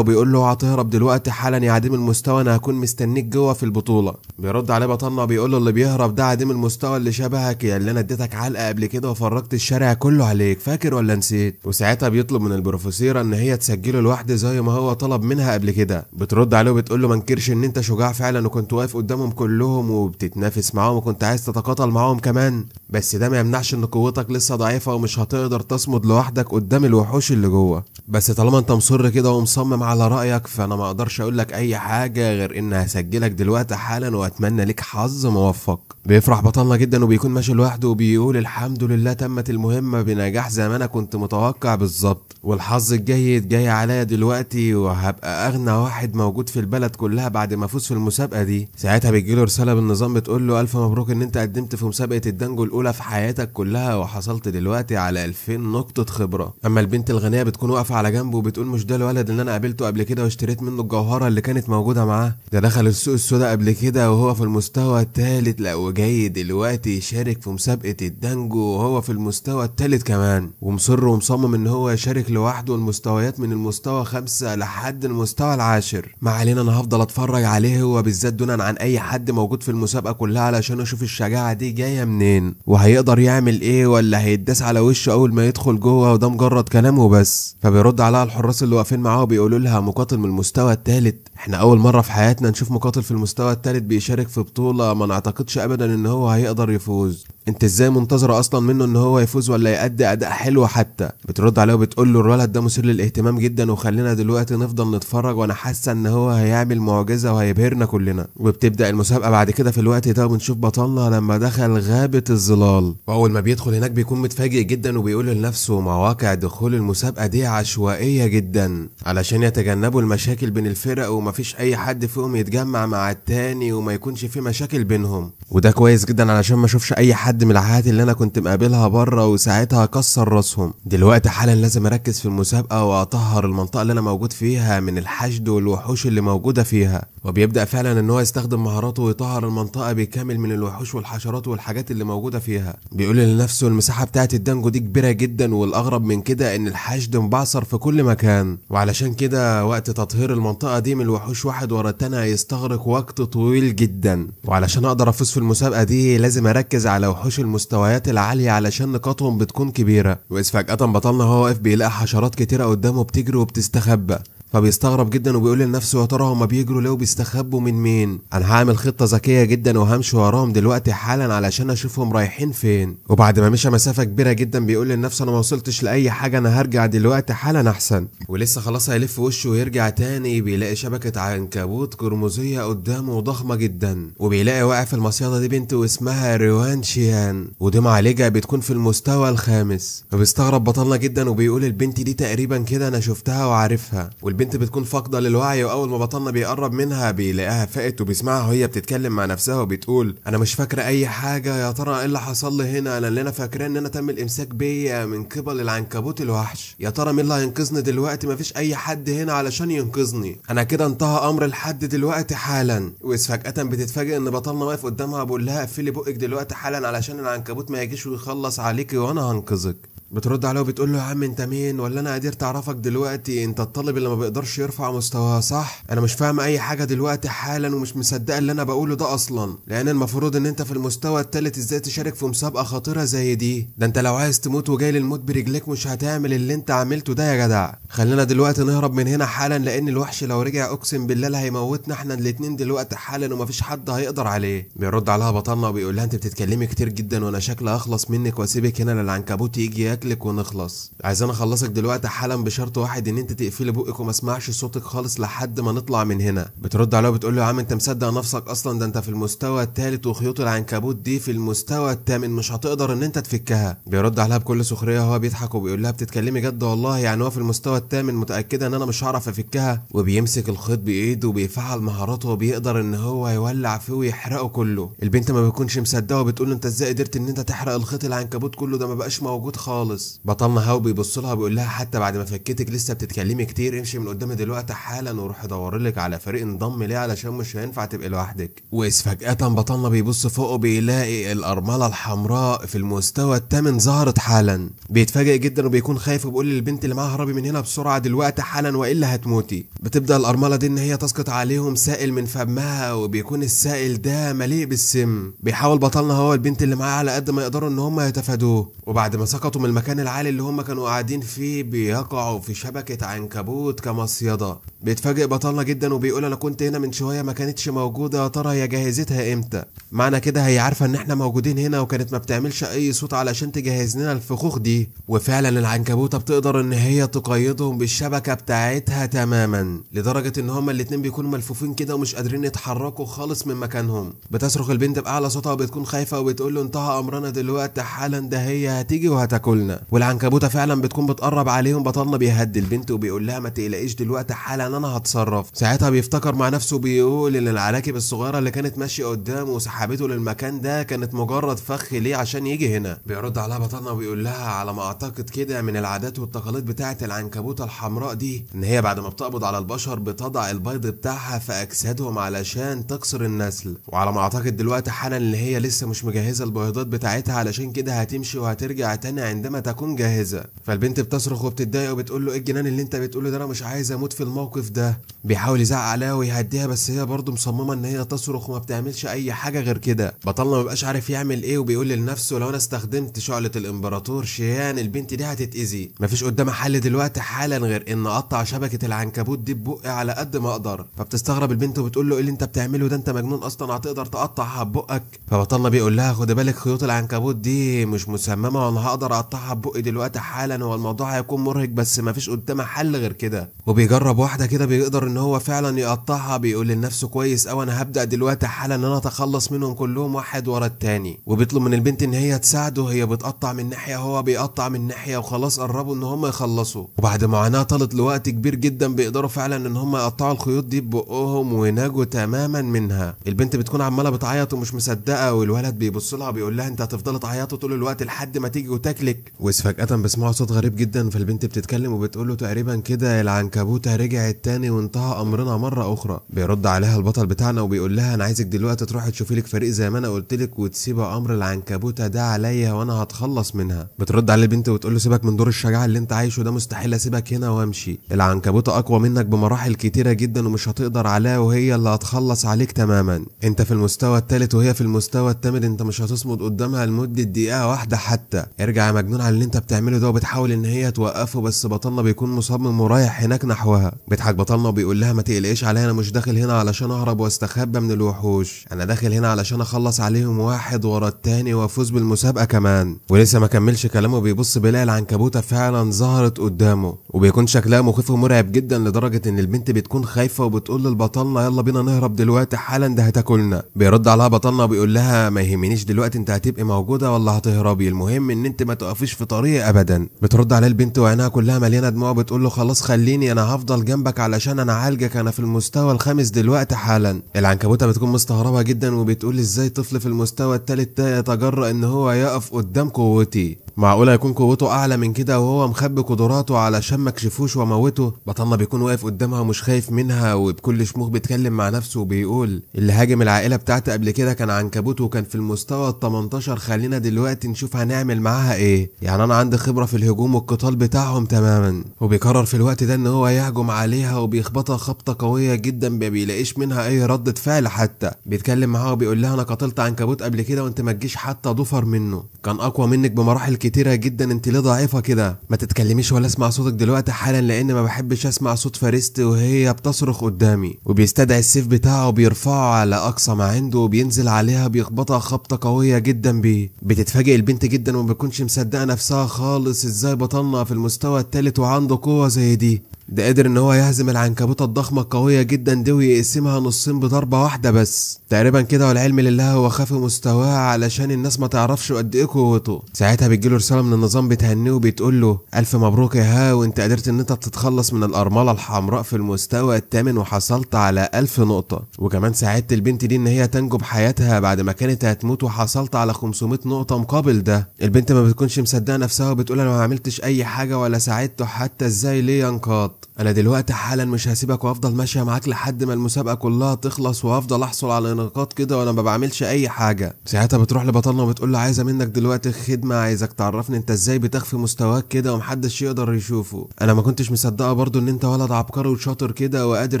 وبيقول له اوعى تهرب دلوقتي حالا يا عديم المستوى، انا هكون مستنيك جوه في البطوله. بيرد عليه بطلنا بيقول له اللي بيهرب ده عديم المستوى اللي شبهك يا اللي انا اديتك علقه قبل كده وفرجت الشارع كله عليك، فاكر ولا نسيت؟ وساعتها بيطلب من البروفيسوره ان هي تسجله لوحده زي ما هو طلب منها قبل كده. بترد عليه وبتقول له ما انكرش ان انت شجاع فعلا وكنت واقف قدامهم كلهم وبتتنافس معاهم وكنت عايز تتقاتل معاهم كمان، بس ده ما يمنعش ان قوتك لسه ضعيفه ومش هتقدر تصمد لوحدك قدام الوحوش اللي جوه. بس طالما انت مصر كده ومصمم على رايك فانا ما اقدرش اقول لك اي حاجه غير ان هسجلك دلوقتي حالا واتمنى لك حظ موفق. بيفرح بطلنا جدا وبيكون ماشي لوحده وبيقول الحمد لله تمت المهمه بنجاح زي ما انا كنت متوقع بالظبط، والحظ الجيد جاي عليا دلوقتي وهبقى اغنى واحد موجود في البلد كلها بعد ما افوز في المسابقه دي. ساعتها بيجيله رساله بالنظام بتقول له الف مبروك ان انت قدمت في مسابقه الدنجو الاولى في حياتك كلها وحصلت دلوقتي على 2000 نقطه خبره. اما البنت الغنيه بتكون واقفه على جنبه وبتقول مش ده الولد اللي انا قابلته قبل كده واشتريت منه الجوهره اللي كانت موجوده معاه؟ ده دخل السوق السوداء قبل كده وهو في المستوى الثالث، لا وجاي دلوقتي يشارك في مسابقه الدنجو وهو في المستوى الثالث كمان، ومصر ومصمم ان هو يشارك لوحده المستويات من المستوى 5 لحد المستوى العاشر. ما علينا انا هفضل اتفرج عليه هو بالذات دونا عن اي حد موجود في المسابقه كلها علشان اشوف الشجاعه دي جايه منين وهيقدر يعمل ايه ولا هيتداس على وشه اول ما يدخل جوه وده مجرد كلام وبس. فبيرد عليها الحراس اللي واقفين معاه وبيقولوا لها مقاتل من المستوى الثالث، احنا اول مره في حياتنا نشوف مقاتل في المستوى الثالث بيشارك في بطوله ما نعتقدش ابدا ان هو هيقدر يفوز، انت ازاي منتظره اصلا منه ان هو يفوز ولا يأدي اداء حلو حتى؟ بترد عليه وبتقول له الولد ده مثير للاهتمام جدا وخلينا دلوقتي نفضل نتفرج وانا حاسه ان هو هيعمل معجزه وهيبهرنا كلنا. وبتبدا المسابقه بعد كده في الوقت ده وبنشوف بطلنا لما دخل غابه الظلال، واول ما بيدخل هناك بيكون متفاجئ جدا وبيقول لنفسه مواقع دخول المسابقه دي عشوائيه جدا علشان يتجنبوا المشاكل بين الفرق ومفيش اي حد فيهم يتجمع مع التاني وما يكونش في مشاكل بينهم، وده كويس جدا علشان ما اشوفش اي حد من العهات اللي انا كنت مقابلها بره وساعتها اكسر راسهم. دلوقتي حالا لازم اركز في المسابقه واطهر المنطقه اللي انا موجود فيها من الحشد والوحوش اللي موجوده فيها. وبيبدأ فعلا ان هو يستخدم مهاراته ويطهر المنطقة بالكامل من الوحوش والحشرات والحاجات اللي موجودة فيها. بيقول لنفسه المساحة بتاعت الدنجو دي كبيرة جدا، والاغرب من كده ان الحشد مبعثر في كل مكان، وعلشان كده وقت تطهير المنطقة دي من الوحوش واحد ورا التاني هيستغرق وقت طويل جدا. وعلشان اقدر افوز في المسابقة دي لازم اركز على وحوش المستويات العالية علشان نقاطهم بتكون كبيرة. واذ فجأة بطلنا هو واقف بيلاقي حشرات كتيرة قدامه بتجري وبتستخبى، فبيستغرب جدا وبيقول لنفسه يا ترى هما بيجروا ليه وبيستخبوا من مين؟ انا هعمل خطه ذكيه جدا وهمشي وراهم دلوقتي حالا علشان اشوفهم رايحين فين. وبعد ما مشى مسافه كبيره جدا بيقول لنفسه انا ما وصلتش لاي حاجه، انا هرجع دلوقتي حالا احسن. ولسه خلاص هيلف وشه ويرجع تاني بيلاقي شبكه عنكبوت قرمزيه قدامه ضخمه جدا، وبيلاقي واقع في المصيده دي بنت واسمها روان شيان، ودي معالجه بتكون في المستوى الخامس. فبيستغرب بطلنا جدا وبيقول البنت دي تقريبا كده انا شفتها وعارفها. البنت بتكون فاقده للوعي، واول ما بطلنا بيقرب منها بيلاقيها فاقت وبيسمعها وهي بتتكلم مع نفسها وبتقول انا مش فاكره اي حاجه، يا ترى ايه اللي حصل لي هنا؟ انا اللي انا فاكراه ان انا تم الامساك بيا من قبل العنكبوت الوحش، يا ترى مين اللي هينقذني دلوقتي؟ مفيش اي حد هنا علشان ينقذني، انا كده انتهى امر لحد دلوقتي حالا. واذ فجاه بتتفاجئ ان بطلنا واقف قدامها بيقول لها قفلي بقك دلوقتي حالا علشان العنكبوت ما يجيش ويخلص عليكي وانا هنقذك. بترد عليه وبتقول له يا عم انت مين؟ ولا انا قدرت اعرفك دلوقتي؟ انت الطالب اللي ما بيقدرش يرفع مستواه صح؟ انا مش فاهم اي حاجه دلوقتي حالا ومش مصدقه اللي انا بقوله ده اصلا، لان المفروض ان انت في المستوى الثالث، ازاي تشارك في مسابقه خطيره زي دي؟ ده انت لو عايز تموت وجاي للموت برجليك مش هتعمل اللي انت عملته ده يا جدع. خلينا دلوقتي نهرب من هنا حالا، لان الوحش لو رجع اقسم بالله لا هيموتنا احنا الاتنين دلوقتي حالا ومفيش حد هيقدر عليه. بيرد عليها بطلنا وبيقول لها انت بتتكلمي كتير جدا وانا شكلي اخلص منك واسيبك هنا للعنكبوت يجي ياكلك ونخلص. عايزين اخلصك دلوقتي حالا بشرط واحد، ان انت تقفلي بقك وما اسمعش صوتك خالص لحد ما نطلع من هنا. بترد عليه وبتقول له يا عم انت مصدق نفسك اصلا؟ ده انت في المستوى الثالث وخيوط العنكبوت دي في المستوى الثامن، مش هتقدر ان انت تفكها. بيرد عليها بكل سخريه وهو بيضحك وبيقول لها بتتكلمي جد والله؟ يعني هو في المستوى الثامن متاكده ان انا مش هعرف افكها؟ وبيمسك الخيط بايده وبيفعل مهاراته وبيقدر ان هو يولع فيه ويحرقه كله. البنت ما بتكونش مصدقه وبتقول له انت ازاي قدرت ان انت تحرق الخيط العنكبوت كله؟ ده ما بقاش موجود خالص. بطلنا هاو بيبص لها بيقول لها حتى بعد ما فكيتك لسه بتتكلمي كتير، امشي من قدامي دلوقتي حالا وروح ادور لك على فريق انضم ليه علشان مش هينفع تبقي لوحدك. واذ فجأة بطلنا بيبص فوقه بيلاقي الارمله الحمراء في المستوى الثامن ظهرت حالا. بيتفاجئ جدا وبيكون خايف وبيقول للبنت اللي معاها هربي من هنا بسرعه دلوقتي حالا والا هتموتي. بتبدا الارمله دي ان هي تسقط عليهم سائل من فمها، وبيكون السائل ده مليء بالسم. بيحاول بطلنا هو البنت اللي معاه على قد ما يقدروا ان هم يتفادوه، وبعد ما سقطوا من المكان العالي اللي هم كانوا قاعدين فيه بيقعوا في شبكة عنكبوت كمصيدة. بيتفاجئ بطلنا جدا وبيقول انا كنت هنا من شوية ما كانتش موجودة، يا ترى هي جهزتها امتى؟ معنى كده هي عارفة ان احنا موجودين هنا وكانت ما بتعملش اي صوت علشان تجهز لنا الفخوخ دي. وفعلا العنكبوتة بتقدر ان هي تقيدهم بالشبكة بتاعتها تماما، لدرجة ان هما الاتنين بيكونوا ملفوفين كده ومش قادرين يتحركوا خالص من مكانهم. بتصرخ البنت باعلى صوتها وبتكون خايفة وبتقول له انتهى امرنا دلوقتي حالا، ده هي هتيجي وهتاكلنا. والعنكبوتة فعلا بتكون بتقرب عليهم. بطلنا بيهدي البنت وبيقول لها ما تقلقيش دلوقتي حالا انا هتصرف. ساعتها بيفتكر مع نفسه بيقول ان العراكب الصغيره اللي كانت ماشيه قدامه وسحبته للمكان ده كانت مجرد فخ ليه عشان يجي هنا. بيرد عليها بطلنا وبيقول لها على ما اعتقد كده من العادات والتقاليد بتاعه العنكبوته الحمراء دي، ان هي بعد ما بتقبض على البشر بتضع البيض بتاعها في اجسادهم علشان تكسر النسل. وعلى ما اعتقد دلوقتي حالا ان هي لسه مش مجهزه البيضات بتاعتها، علشان كده هتمشي وهترجع تاني عندما تكون جاهزه. فالبنت بتصرخ وبتتضايق وبتقول له ايه الجنان اللي انت بتقوله ده؟ انا مش عايز اموت في الموقف ده. بيحاول يزعق عليها ويهديها بس هي برضه مصممه ان هي تصرخ وما بتعملش اي حاجه غير كده. بطلنا ما بقاش عارف يعمل ايه وبيقول لنفسه لو انا استخدمت شعله الامبراطور شيان البنت دي هتتاذي. مفيش قدامها حل دلوقتي حالا غير ان اقطع شبكه العنكبوت دي ببقي على قد ما اقدر. فبتستغرب البنت وبتقول له ايه اللي انت بتعمله ده؟ انت مجنون اصلا؟ هتقدر تقطعها ببقك؟ فبطلنا بيقول لها خدي بالك خيوط العنكبوت دي مش مسممه وانا هقدر اقطعها ببقي دلوقتي حالا، هو الموضوع هيكون مرهق بس مفيش قدامها حل غير كده. وبيجرب واحده كده بيقدر ان هو فعلا يقطعها. بيقول لنفسه كويس اوي انا هبدا دلوقتي حالا ان انا اتخلص منهم كلهم واحد ورا التاني. وبيطلب من البنت ان هي تساعده، هي بتقطع من ناحيه هو بيقطع من ناحيه وخلاص قربوا ان هم يخلصوا. وبعد معاناه طالت لوقت كبير جدا بيقدروا فعلا ان هم يقطعوا الخيوط دي ببقهم وينجوا تماما منها. البنت بتكون عماله بتعيط ومش مصدقه، والولد بيبص لها بيقول لها انت هتفضلي تعيطي طول الوقت لحد ما تيجي وتاكلك؟ وإذ فجأة بيسمعوا صوت غريب جدا، فالبنت بتتكلم وبتقول له تقريبا كده العنكبوتة رجعت تاني وانتهى أمرنا مرة أخرى. بيرد عليها البطل بتاعنا وبيقول لها أنا عايزك دلوقتي تروحي تشوفي لك فريق زي ما أنا قلت لك، وتسيبي أمر العنكبوتة ده عليا وأنا هتخلص منها. بترد عليه البنت وتقول له سيبك من دور الشجاعة اللي أنت عايشه ده، مستحيل أسيبك هنا وأمشي. العنكبوتة أقوى منك بمراحل كتيرة جدا ومش هتقدر عليها، وهي اللي هتخلص عليك تماما. أنت في المستوى الثالث وهي في المستوى الثامن، أنت مش هتصمد قدامها لمدة دقيقة واحدة حتى. ارجع يا مجنون على اللي أنت بتعمله ده. وبتحاول إن هي توقفه، بس بطلنا بيكون مصمم ورايح هناك نحوها. بيضحك بطلنا وبيقول لها ما تقلقيش عليا، أنا مش داخل هنا علشان أهرب واستخبى من الوحوش، أنا داخل هنا علشان أخلص عليهم واحد ورا التاني وأفوز بالمسابقة كمان. ولسه ما كملش كلامه بيبص بيلاقي العنكبوتة فعلا ظهرت قدامه، وبيكون شكلها مخيف ومرعب جدا لدرجة إن البنت بتكون خايفة وبتقول للبطلنا يلا بينا نهرب دلوقتي حالا، ده هتاكلنا. بيرد عليها بطلنا وبيقول لها ما يهمنيش دلوقتي انت هتبقي موجودة ولا هتهربي، المهم ان انت ما تقفيش في طريقي ابدا. بترد عليه البنت وعينها كلها مليانة دموع، بتقول له خلاص خليني انا هفضل جنبك علشان انا عالجك، انا في المستوى الخامس دلوقتي حالا. العنكبوتة بتكون مستغربة جدا وبتقول ازاي طفل في المستوى الثالث ده يتجرأ ان هو يقف قدام قوتي، معقولة يكون قوته أعلى من كده وهو مخبي قدراته علشان ما كشفوش وموته؟ بطلنا بيكون واقف قدامها ومش خايف منها، وبكل شموخ بيتكلم مع نفسه وبيقول اللي هاجم العائلة بتاعتي قبل كده كان عنكبوت وكان في المستوى ال18، خلينا دلوقتي نشوف هنعمل معاها ايه، يعني أنا عندي خبرة في الهجوم والقتال بتاعهم تماما. وبيقرر في الوقت ده إن هو يهجم عليها وبيخبطها خبطة قوية جدا ما بيلاقيش منها أي ردة فعل حتى. بيتكلم معاها وبيقول لها أنا قتلت عنكبوت قبل كده وأنت ما تجيش حتى ضفر منه، كان أقوى منك بمراحل كتيرة جدا، انت ليه ضعيفة كده؟ ما تتكلميش ولا اسمع صوتك دلوقتي حالا، لان ما بحبش اسمع صوت فريستي وهي بتصرخ قدامي. وبيستدعي السيف بتاعه وبيرفعه على اقصى ما عنده وبينزل عليها بيخبطها خبطة قوية جدا بيه. بتتفاجئ البنت جدا وما بتكونش مصدقة نفسها خالص، ازاي بطلنا في المستوى الثالث وعنده قوة زي دي؟ ده قدر ان هو يهزم العنكبوتة الضخمة القوية جدا دي ويقسمها نصين بضربة واحدة بس تقريبا كده، والعلم لله هو خافي مستواه علشان الناس ما تعرفش قد ايه قوته. ساعتها بتجيله رسالة من النظام بتهنيه وبتقول له الف مبروك يا ها، وانت قدرت ان انت تتخلص من الارملة الحمراء في المستوى الثامن وحصلت على 1000 نقطة، وكمان ساعدت البنت دي ان هي تنجو بحياتها بعد ما كانت هتموت وحصلت على 500 نقطة مقابل ده. البنت ما بتكونش مصدقة نفسها وبتقول انا ما عملتش اي حاجة ولا ساعدته حتى، ازاي ليه ينقاد؟ انا دلوقتي حالا مش هسيبك وافضل ماشيه معاك لحد ما المسابقه كلها تخلص، وافضل احصل على نقاط كده وانا ما بعملش اي حاجه. ساعتها بتروح لبطلنا وبتقول له عايزه منك دلوقتي خدمه، عايزك تعرفني انت ازاي بتخفي مستواك كده ومحدش يقدر يشوفه. انا ما كنتش مصدقه برضو ان انت ولد عبقري وشاطر كده وقادر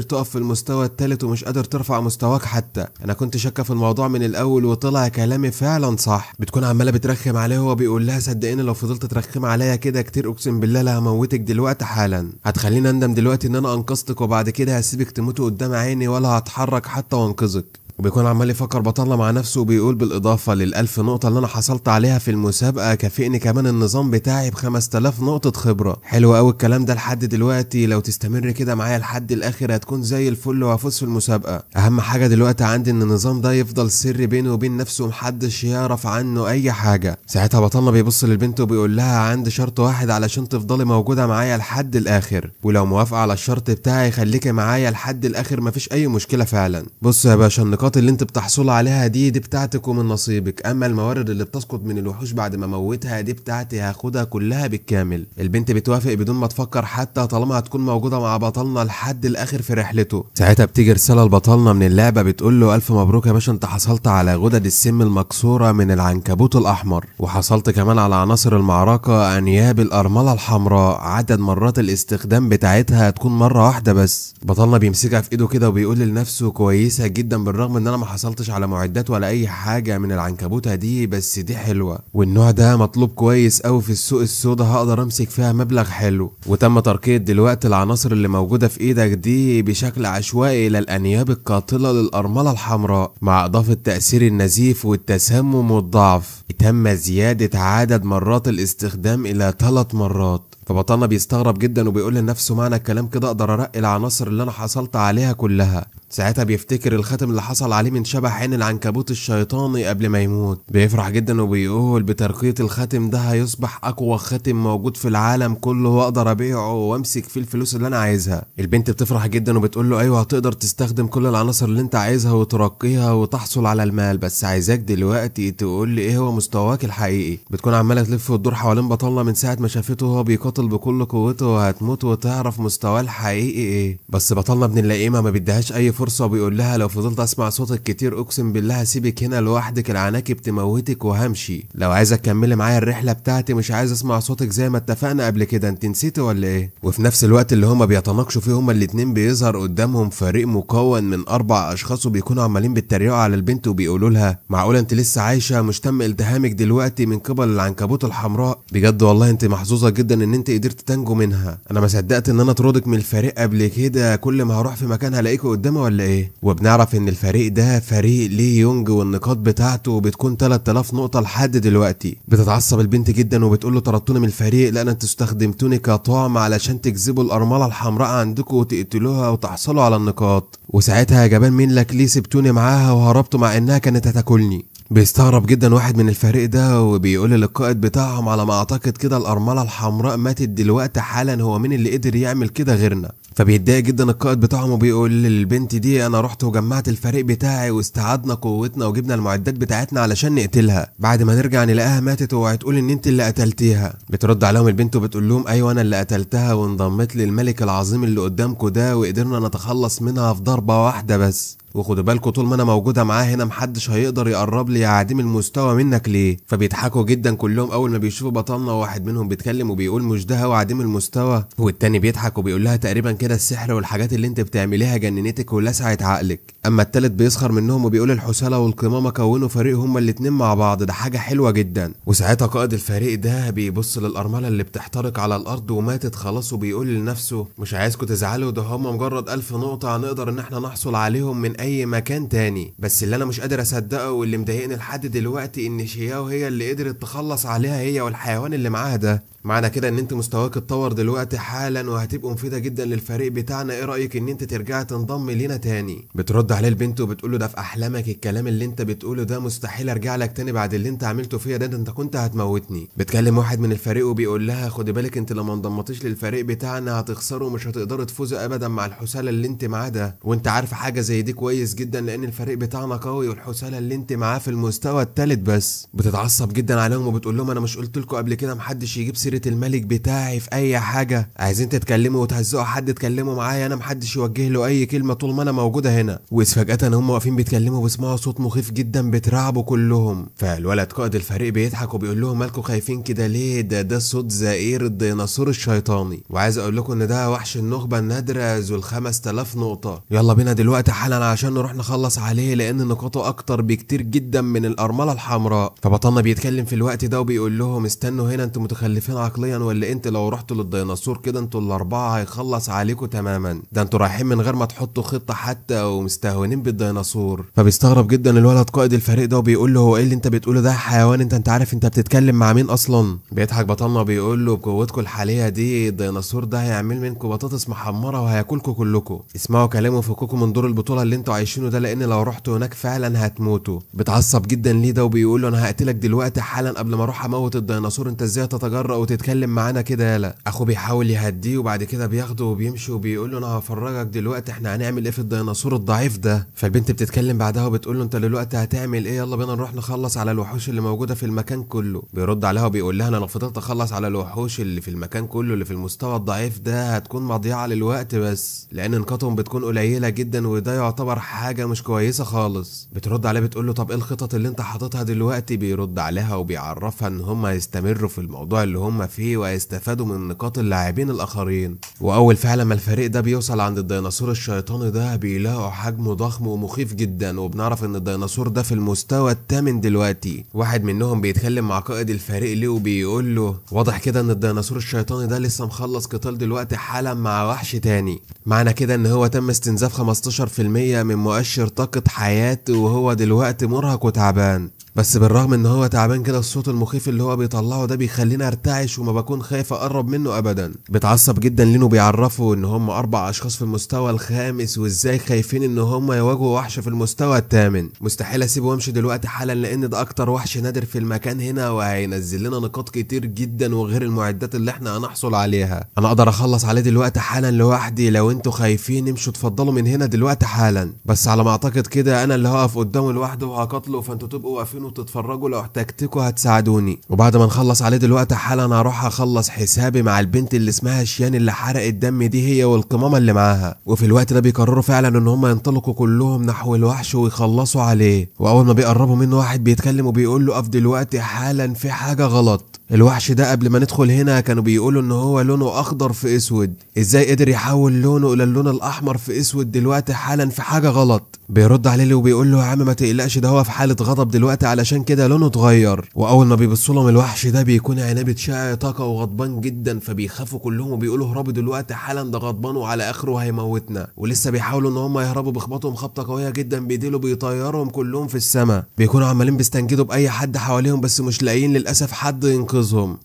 تقف في المستوى الثالث ومش قادر ترفع مستواك حتى، انا كنت شاكه في الموضوع من الاول وطلع كلامي فعلا صح. بتكون عماله بترخم عليه وهو بيقول لها صدقيني لو فضلت ترخم عليا كده كتير اقسم بالله لا هموتك دلوقتي حالا، هتخليني اندم دلوقتي ان انا انقذتك وبعد كده هسيبك تموتي قدام عيني ولا هتحرك حتى وانقذك. وبيكون عمال يفكر بطلنا مع نفسه وبيقول بالإضافة لل1000 نقطة اللي أنا حصلت عليها في المسابقة كافئني كمان النظام بتاعي ب5000 نقطة خبرة. حلو أوي الكلام ده لحد دلوقتي، لو تستمر كده معايا لحد الآخر هتكون زي الفل وهفوز في المسابقة. أهم حاجة دلوقتي عندي إن النظام ده يفضل سر بيني وبين نفسه ومحدش يعرف عنه أي حاجة. ساعتها بطلنا بيبص للبنت وبيقول لها عندي شرط واحد علشان تفضلي موجودة معايا لحد الآخر، ولو موافقة على الشرط بتاعي خليكي معايا لحد الآخر مفيش أي مشكلة فعلا. بص يا باشا النقاط اللي انت بتحصل عليها دي بتاعتك ومن نصيبك، اما الموارد اللي بتسقط من الوحوش بعد ما موتها دي بتاعتي هاخدها كلها بالكامل. البنت بتوافق بدون ما تفكر حتى طالما هتكون موجوده مع بطلنا لحد الاخر في رحلته. ساعتها بتيجي رساله لبطلنا من اللعبه بتقول له الف مبروك يا باشا، انت حصلت على غدد السم المكسوره من العنكبوت الاحمر، وحصلت كمان على عناصر المعركه انياب الارمله الحمراء، عدد مرات الاستخدام بتاعتها هتكون مره واحده بس. بطلنا بيمسكها في ايده كده وبيقول لنفسه كويسه جدا بالرغم ان انا ما حصلتش على معدات ولا اي حاجه من العنكبوته دي، بس دي حلوه والنوع ده مطلوب كويس قوي في السوق السودا، هقدر امسك فيها مبلغ حلو. وتم ترقيه دلوقتي العناصر اللي موجوده في ايدك دي بشكل عشوائي الى الانياب القاتله للارمله الحمراء، مع اضافه تاثير النزيف والتسمم والضعف. تم زياده عدد مرات الاستخدام الى 3 مرات، فبطلنا بيستغرب جدا وبيقول لنفسه معنى الكلام كده اقدر ارقي العناصر اللي انا حصلت عليها كلها. ساعتها بيفتكر الخاتم اللي حصل عليه من شبح عين العنكبوت الشيطاني قبل ما يموت، بيفرح جدا وبيقول بترقية الخاتم ده هيصبح اقوى خاتم موجود في العالم كله واقدر ابيعه وامسك فيه الفلوس اللي انا عايزها. البنت بتفرح جدا وبتقول له ايوه هتقدر تستخدم كل العناصر اللي انت عايزها وترقيها وتحصل على المال، بس عايزاك دلوقتي تقول لي ايه هو مستواك الحقيقي. بتكون عماله تلف وتدور حوالين بطلنا من ساعه ما شافته وهو بيقاتل بكل قوته وهتموت وتعرف مستواه الحقيقي ايه. بس بطلنا ابن اللئيمه ما بيديهاش اي فرصه وبيقول لها لو فضلت اسمع صوتك كتير اقسم بالله هسيبك هنا لوحدك، العناكب تموتك وهمشي. لو عايزه تكملي معايا الرحله بتاعتي مش عايز اسمع صوتك زي ما اتفقنا قبل كده، انت نسيتي ولا ايه؟ وفي نفس الوقت اللي هما بيتناقشوا فيه هما الاتنين بيظهر قدامهم فريق مكون من 4 اشخاص وبيكونوا عمالين بيتريقوا على البنت وبيقولوا لها معقوله انت لسه عايشه مش تم التهامك دلوقتي من قبل العنكبوت الحمراء؟ بجد والله انت محظوظه جدا ان انت قدرت تنجو منها، انا ما صدقت ان انا اطردك من الفريق قبل كده، كل ما هروح في مكان هلاقيكوا قدامي ولا ايه؟ وبنعرف ان الفريق ده فريق لي يونج والنقاط بتاعته بتكون 3000 نقطه لحد دلوقتي. بتتعصب البنت جدا وبتقول له طردتوني من الفريق لان انتوا استخدمتوني كطعم علشان تجذبوا الارمله الحمراء عندكم وتقتلوها وتحصلوا على النقاط، وساعتها يا جبان مين لك ليه سبتوني معاها وهربتوا مع انها كانت هتاكلني. بيستغرب جدا واحد من الفريق ده وبيقول للقائد بتاعهم على ما اعتقد كده الارمله الحمراء ماتت دلوقتي حالا، هو مين اللي قدر يعمل كده غيرنا؟ فبيتضايق جدا القائد بتاعهم وبيقول للبنت دي انا رحت وجمعت الفريق بتاعي واستعدنا قوتنا وجبنا المعدات بتاعتنا علشان نقتلها، بعد ما نرجع نلاقيها ماتت وهتقول ان انت اللي قتلتيها. بترد عليهم البنت وبتقول لهم ايوه انا اللي قتلتها وانضميت للملك العظيم اللي قدامكم ده وقدرنا نتخلص منها في ضربه واحده بس، وخدوا بالكوا طول ما انا موجوده معاه هنا محدش هيقدر يقرب لي يا عديم المستوى منك ليه. فبيضحكوا جدا كلهم اول ما بيشوفوا بطلنا وواحد منهم بيتكلم وبيقول مش ده هو عديم المستوى، والتاني بيضحك وبيقول لها تقريبا كده السحر والحاجات اللي انت بتعمليها جننتك ولسعت عقلك. اما التالت بيسخر منهم وبيقول الحسالة والقمامة كونوا فريق هما الاتنين مع بعض، ده حاجه حلوه جدا. وساعتها قائد الفريق ده بيبص للارمله اللي بتحترق على الارض وماتت خلاص وبيقول لنفسه مش عايزكوا تزعلوا، ده هما مجرد 1000 نقطه هنقدر ان احنا نحصل عليهم من اي مكان تاني، بس اللي انا مش قادر اصدقه واللي مضايقني لحد دلوقتي ان شياو هي اللي قدرت تخلص عليها هي والحيوان اللي معاها ده. معنى كده ان انت مستواك اتطور دلوقتي حالا وهتبقوا مفيده جدا للفريق بتاعنا، ايه رايك ان انت ترجعي تنضم لينا تاني؟ بترد عليه البنت وبتقول له ده في احلامك، الكلام اللي انت بتقوله ده مستحيل ارجع لك تاني بعد اللي انت عملته فيا ده انت كنت هتموتني. بتكلم واحد من الفريق وبيقول لها خدي بالك انت لما انضمتيش للفريق بتاعنا هتخسروا ومش هتقدروا تفوزوا ابدا مع الحسالة اللي انت معاه ده، وانت عارفه حاجه زي دي كويس جدا لان الفريق بتاعنا قوي والحسالة اللي انت معاه في المستوى الثالث بس. بتتعصب جدا عليهم وبتقول لهم انا مش قلت لكم قبل كده محدش يجيب سيره الملك بتاعي في اي حاجه، عايزين تتكلموا وتهزقوا حد اتكلموا معايا انا محدش يوجه له اي كلمه طول ما انا موجوده هنا. فجاه هم واقفين بيتكلموا بيسمعوا صوت مخيف جدا بترعبوا كلهم. فالولد قائد الفريق بيضحك وبيقول لهم مالكم خايفين كده ليه؟ ده صوت زئير الديناصور الشيطاني، وعايز اقول لكم ان ده وحش النخبه النادره ذو ال 5000 نقطه، يلا بينا دلوقتي حالا عشان نروح نخلص عليه لان نقاطه اكتر بكتير جدا من الارمله الحمراء. فبطلنا بيتكلم في الوقت ده وبيقول لهم استنوا هنا انتوا متخلفين عقليا ولا انت لو رحتوا للديناصور كده انتوا الاربعه هيخلص عليكم تماما، ده انتوا رايحين من غير ما تحطوا خطه حتى ومستهونين بالديناصور. فبيستغرب جدا الولد قائد الفريق ده وبيقول له هو ايه اللي انت بتقوله ده حيوان، انت عارف انت بتتكلم مع مين اصلا؟ بيضحك بطلنا وبيقول له بقوتكم الحاليه دي الديناصور ده هيعمل منكم بطاطس محمره وهياكلكم كلكم، اسمعوا كلامه وفكوكم من دور البطوله اللي انتوا عايشينه ده لان لو رحتوا هناك فعلا هتموتوا. بتعصب جدا ليه ده وبيقول له انا هقتلك دلوقتي حالا قبل ما اروح اموت الديناصور، انت ازاي تتجرأ وتتكلم معانا كده؟ يالا اخوه بيحاول يهديه وبعد كده بياخده وبيمشي وبيقول له انا هفرجك دلوقتي احنا هنعمل ايه في الديناصور الضعيف ده. فالبنت بتتكلم بعدها وبتقول له انت دلوقتي هتعمل ايه؟ يلا بينا نروح نخلص على الوحوش اللي موجوده في المكان كله. بيرد عليها وبيقول لها انا لو فضلت اخلص على الوحوش اللي في المكان كله اللي في المستوى الضعيف ده هتكون مضيعه للوقت بس، لان نقاطهم بتكون قليله جدا وده يعتبر حاجه مش كويسه خالص. بترد عليه بتقول له طب ايه الخطط اللي انت حاططها دلوقتي؟ بيرد عليها وبيعرفها ان هم هيستمروا في الموضوع اللي هم فيه وهيستفادوا من نقاط اللاعبين الاخرين. واول فعلا ما الفريق ده بيوصل عند الديناصور الشيطاني ده بيلاقوا حجمه ضخم ومخيف جدا، وبنعرف ان الديناصور ده في المستوى الثامن دلوقتي. واحد منهم بيتكلم مع قائد الفريق ليه وبيقول له واضح كده ان الديناصور الشيطاني ده لسه مخلص قتال دلوقتي حالا مع وحش تاني، معنى كده ان هو تم استنزاف 15% من مؤشر طاقة حياته وهو دلوقتي مرهق وتعبان. بس بالرغم ان هو تعبان كده الصوت المخيف اللي هو بيطلعه ده بيخليني ارتعش وما بكون خايف اقرب منه ابدا. بتعصب جدا لانه بيعرفوا ان هم 4 اشخاص في المستوى الخامس وازاي خايفين ان هم يواجهوا وحش في المستوى الثامن. مستحيل اسيبه وامشي دلوقتي حالا لان ده اكتر وحش نادر في المكان هنا وهينزل لنا نقاط كتير جدا وغير المعدات اللي احنا هنحصل عليها. انا اقدر اخلص عليه دلوقتي حالا لوحدي، لو انتوا خايفين امشوا اتفضلوا من هنا دلوقتي حالا. بس على ما اعتقد كده انا اللي هقف قدامه لوحده وهقاتله، فانتوا تبقوا واقفين وتتفرجوا، لو احتجتكوا هتساعدوني. وبعد ما نخلص عليه دلوقتي حالا هروح اخلص حسابي مع البنت اللي اسمها شيان اللي حرقت دم دي، هي والقمامه اللي معاها. وفي الوقت ده بيقرروا فعلا ان هم ينطلقوا كلهم نحو الوحش ويخلصوا عليه. واول ما بيقربوا منه واحد بيتكلم وبيقول له: قف دلوقتي حالا، في حاجه غلط. الوحش ده قبل ما ندخل هنا كانوا بيقولوا ان هو لونه اخضر في اسود، ازاي قدر يحول لونه الى اللون الاحمر في اسود دلوقتي حالا؟ في حاجه غلط. بيرد عليه وبيقول له: يا عم ما تقلقش، ده هو في حاله غضب دلوقتي علشان كده لونه اتغير. واول ما بيبصوا لهم الوحش ده بيكون عينيه بتشع طاقه وغضبان جدا، فبيخافوا كلهم وبيقولوا: اهربوا دلوقتي حالا، ده غضبان وعلى اخره هيموتنا. ولسه بيحاولوا ان هم يهربوا بيخبطهم خبطه قويه جدا بايديله، بيطيرهم كلهم في السماء. بيكونوا عمالين بيستنجدوا باي حد حواليهم بس مش لاقيين للاسف حد ينقذهم.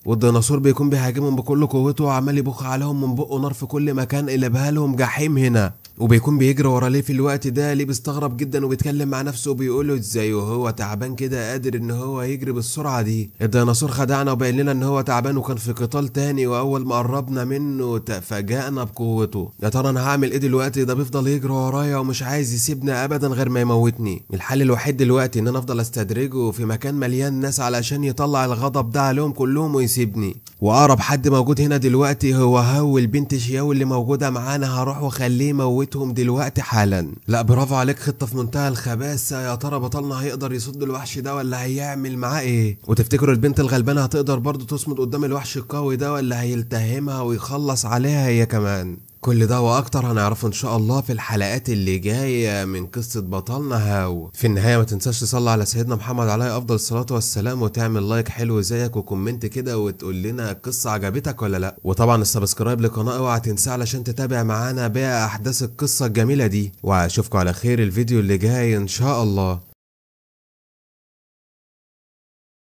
والديناصور بيكون بيهاجمهم بكل قوته وعمال يبخ عليهم من بقه نار في كل مكان، قلبها لهم جحيم هنا. وبيكون بيجري ورا ليه في الوقت ده. ليه بيستغرب جدا وبيتكلم مع نفسه وبيقول له: ازاي وهو تعبان كده قادر ان هو يجري بالسرعه دي؟ الديناصور خدعنا وبين لنا ان هو تعبان وكان في قتال تاني، واول ما قربنا منه تفاجأنا بقوته. يا ترى انا هعمل ايه دلوقتي؟ ده بيفضل يجري ورايا ومش عايز يسيبنا ابدا غير ما يموتني. الحل الوحيد دلوقتي ان انا افضل استدرجه في مكان مليان ناس علشان يطلع الغضب ده عليهم كلهم ويسيبني. واقرب حد موجود هنا دلوقتي هو البنت شياو اللي موجوده معانا، هروح واخليه يموتهم دلوقتي حالا. لا برافو عليك، خطه في منتهى الخباثه. يا ترى بطلنا هيقدر يصد الوحش ده ولا هيعمل معاه ايه؟ وتفتكروا البنت الغلبانه هتقدر برضه تصمد قدام الوحش القوي ده ولا هيلتهمها ويخلص عليها هي كمان؟ كل ده واكتر هنعرفه ان شاء الله في الحلقات اللي جايه من قصه بطلنا هاو. في النهايه ما تنساش تصلي على سيدنا محمد عليه افضل الصلاه والسلام، وتعمل لايك حلو زيك وكومنت كده وتقول لنا القصه عجبتك ولا لا. وطبعا السبسكرايب للقناه اوعى تنساه علشان تتابع معانا باقي احداث القصه الجميله دي. واشوفكم على خير الفيديو اللي جاي ان شاء الله.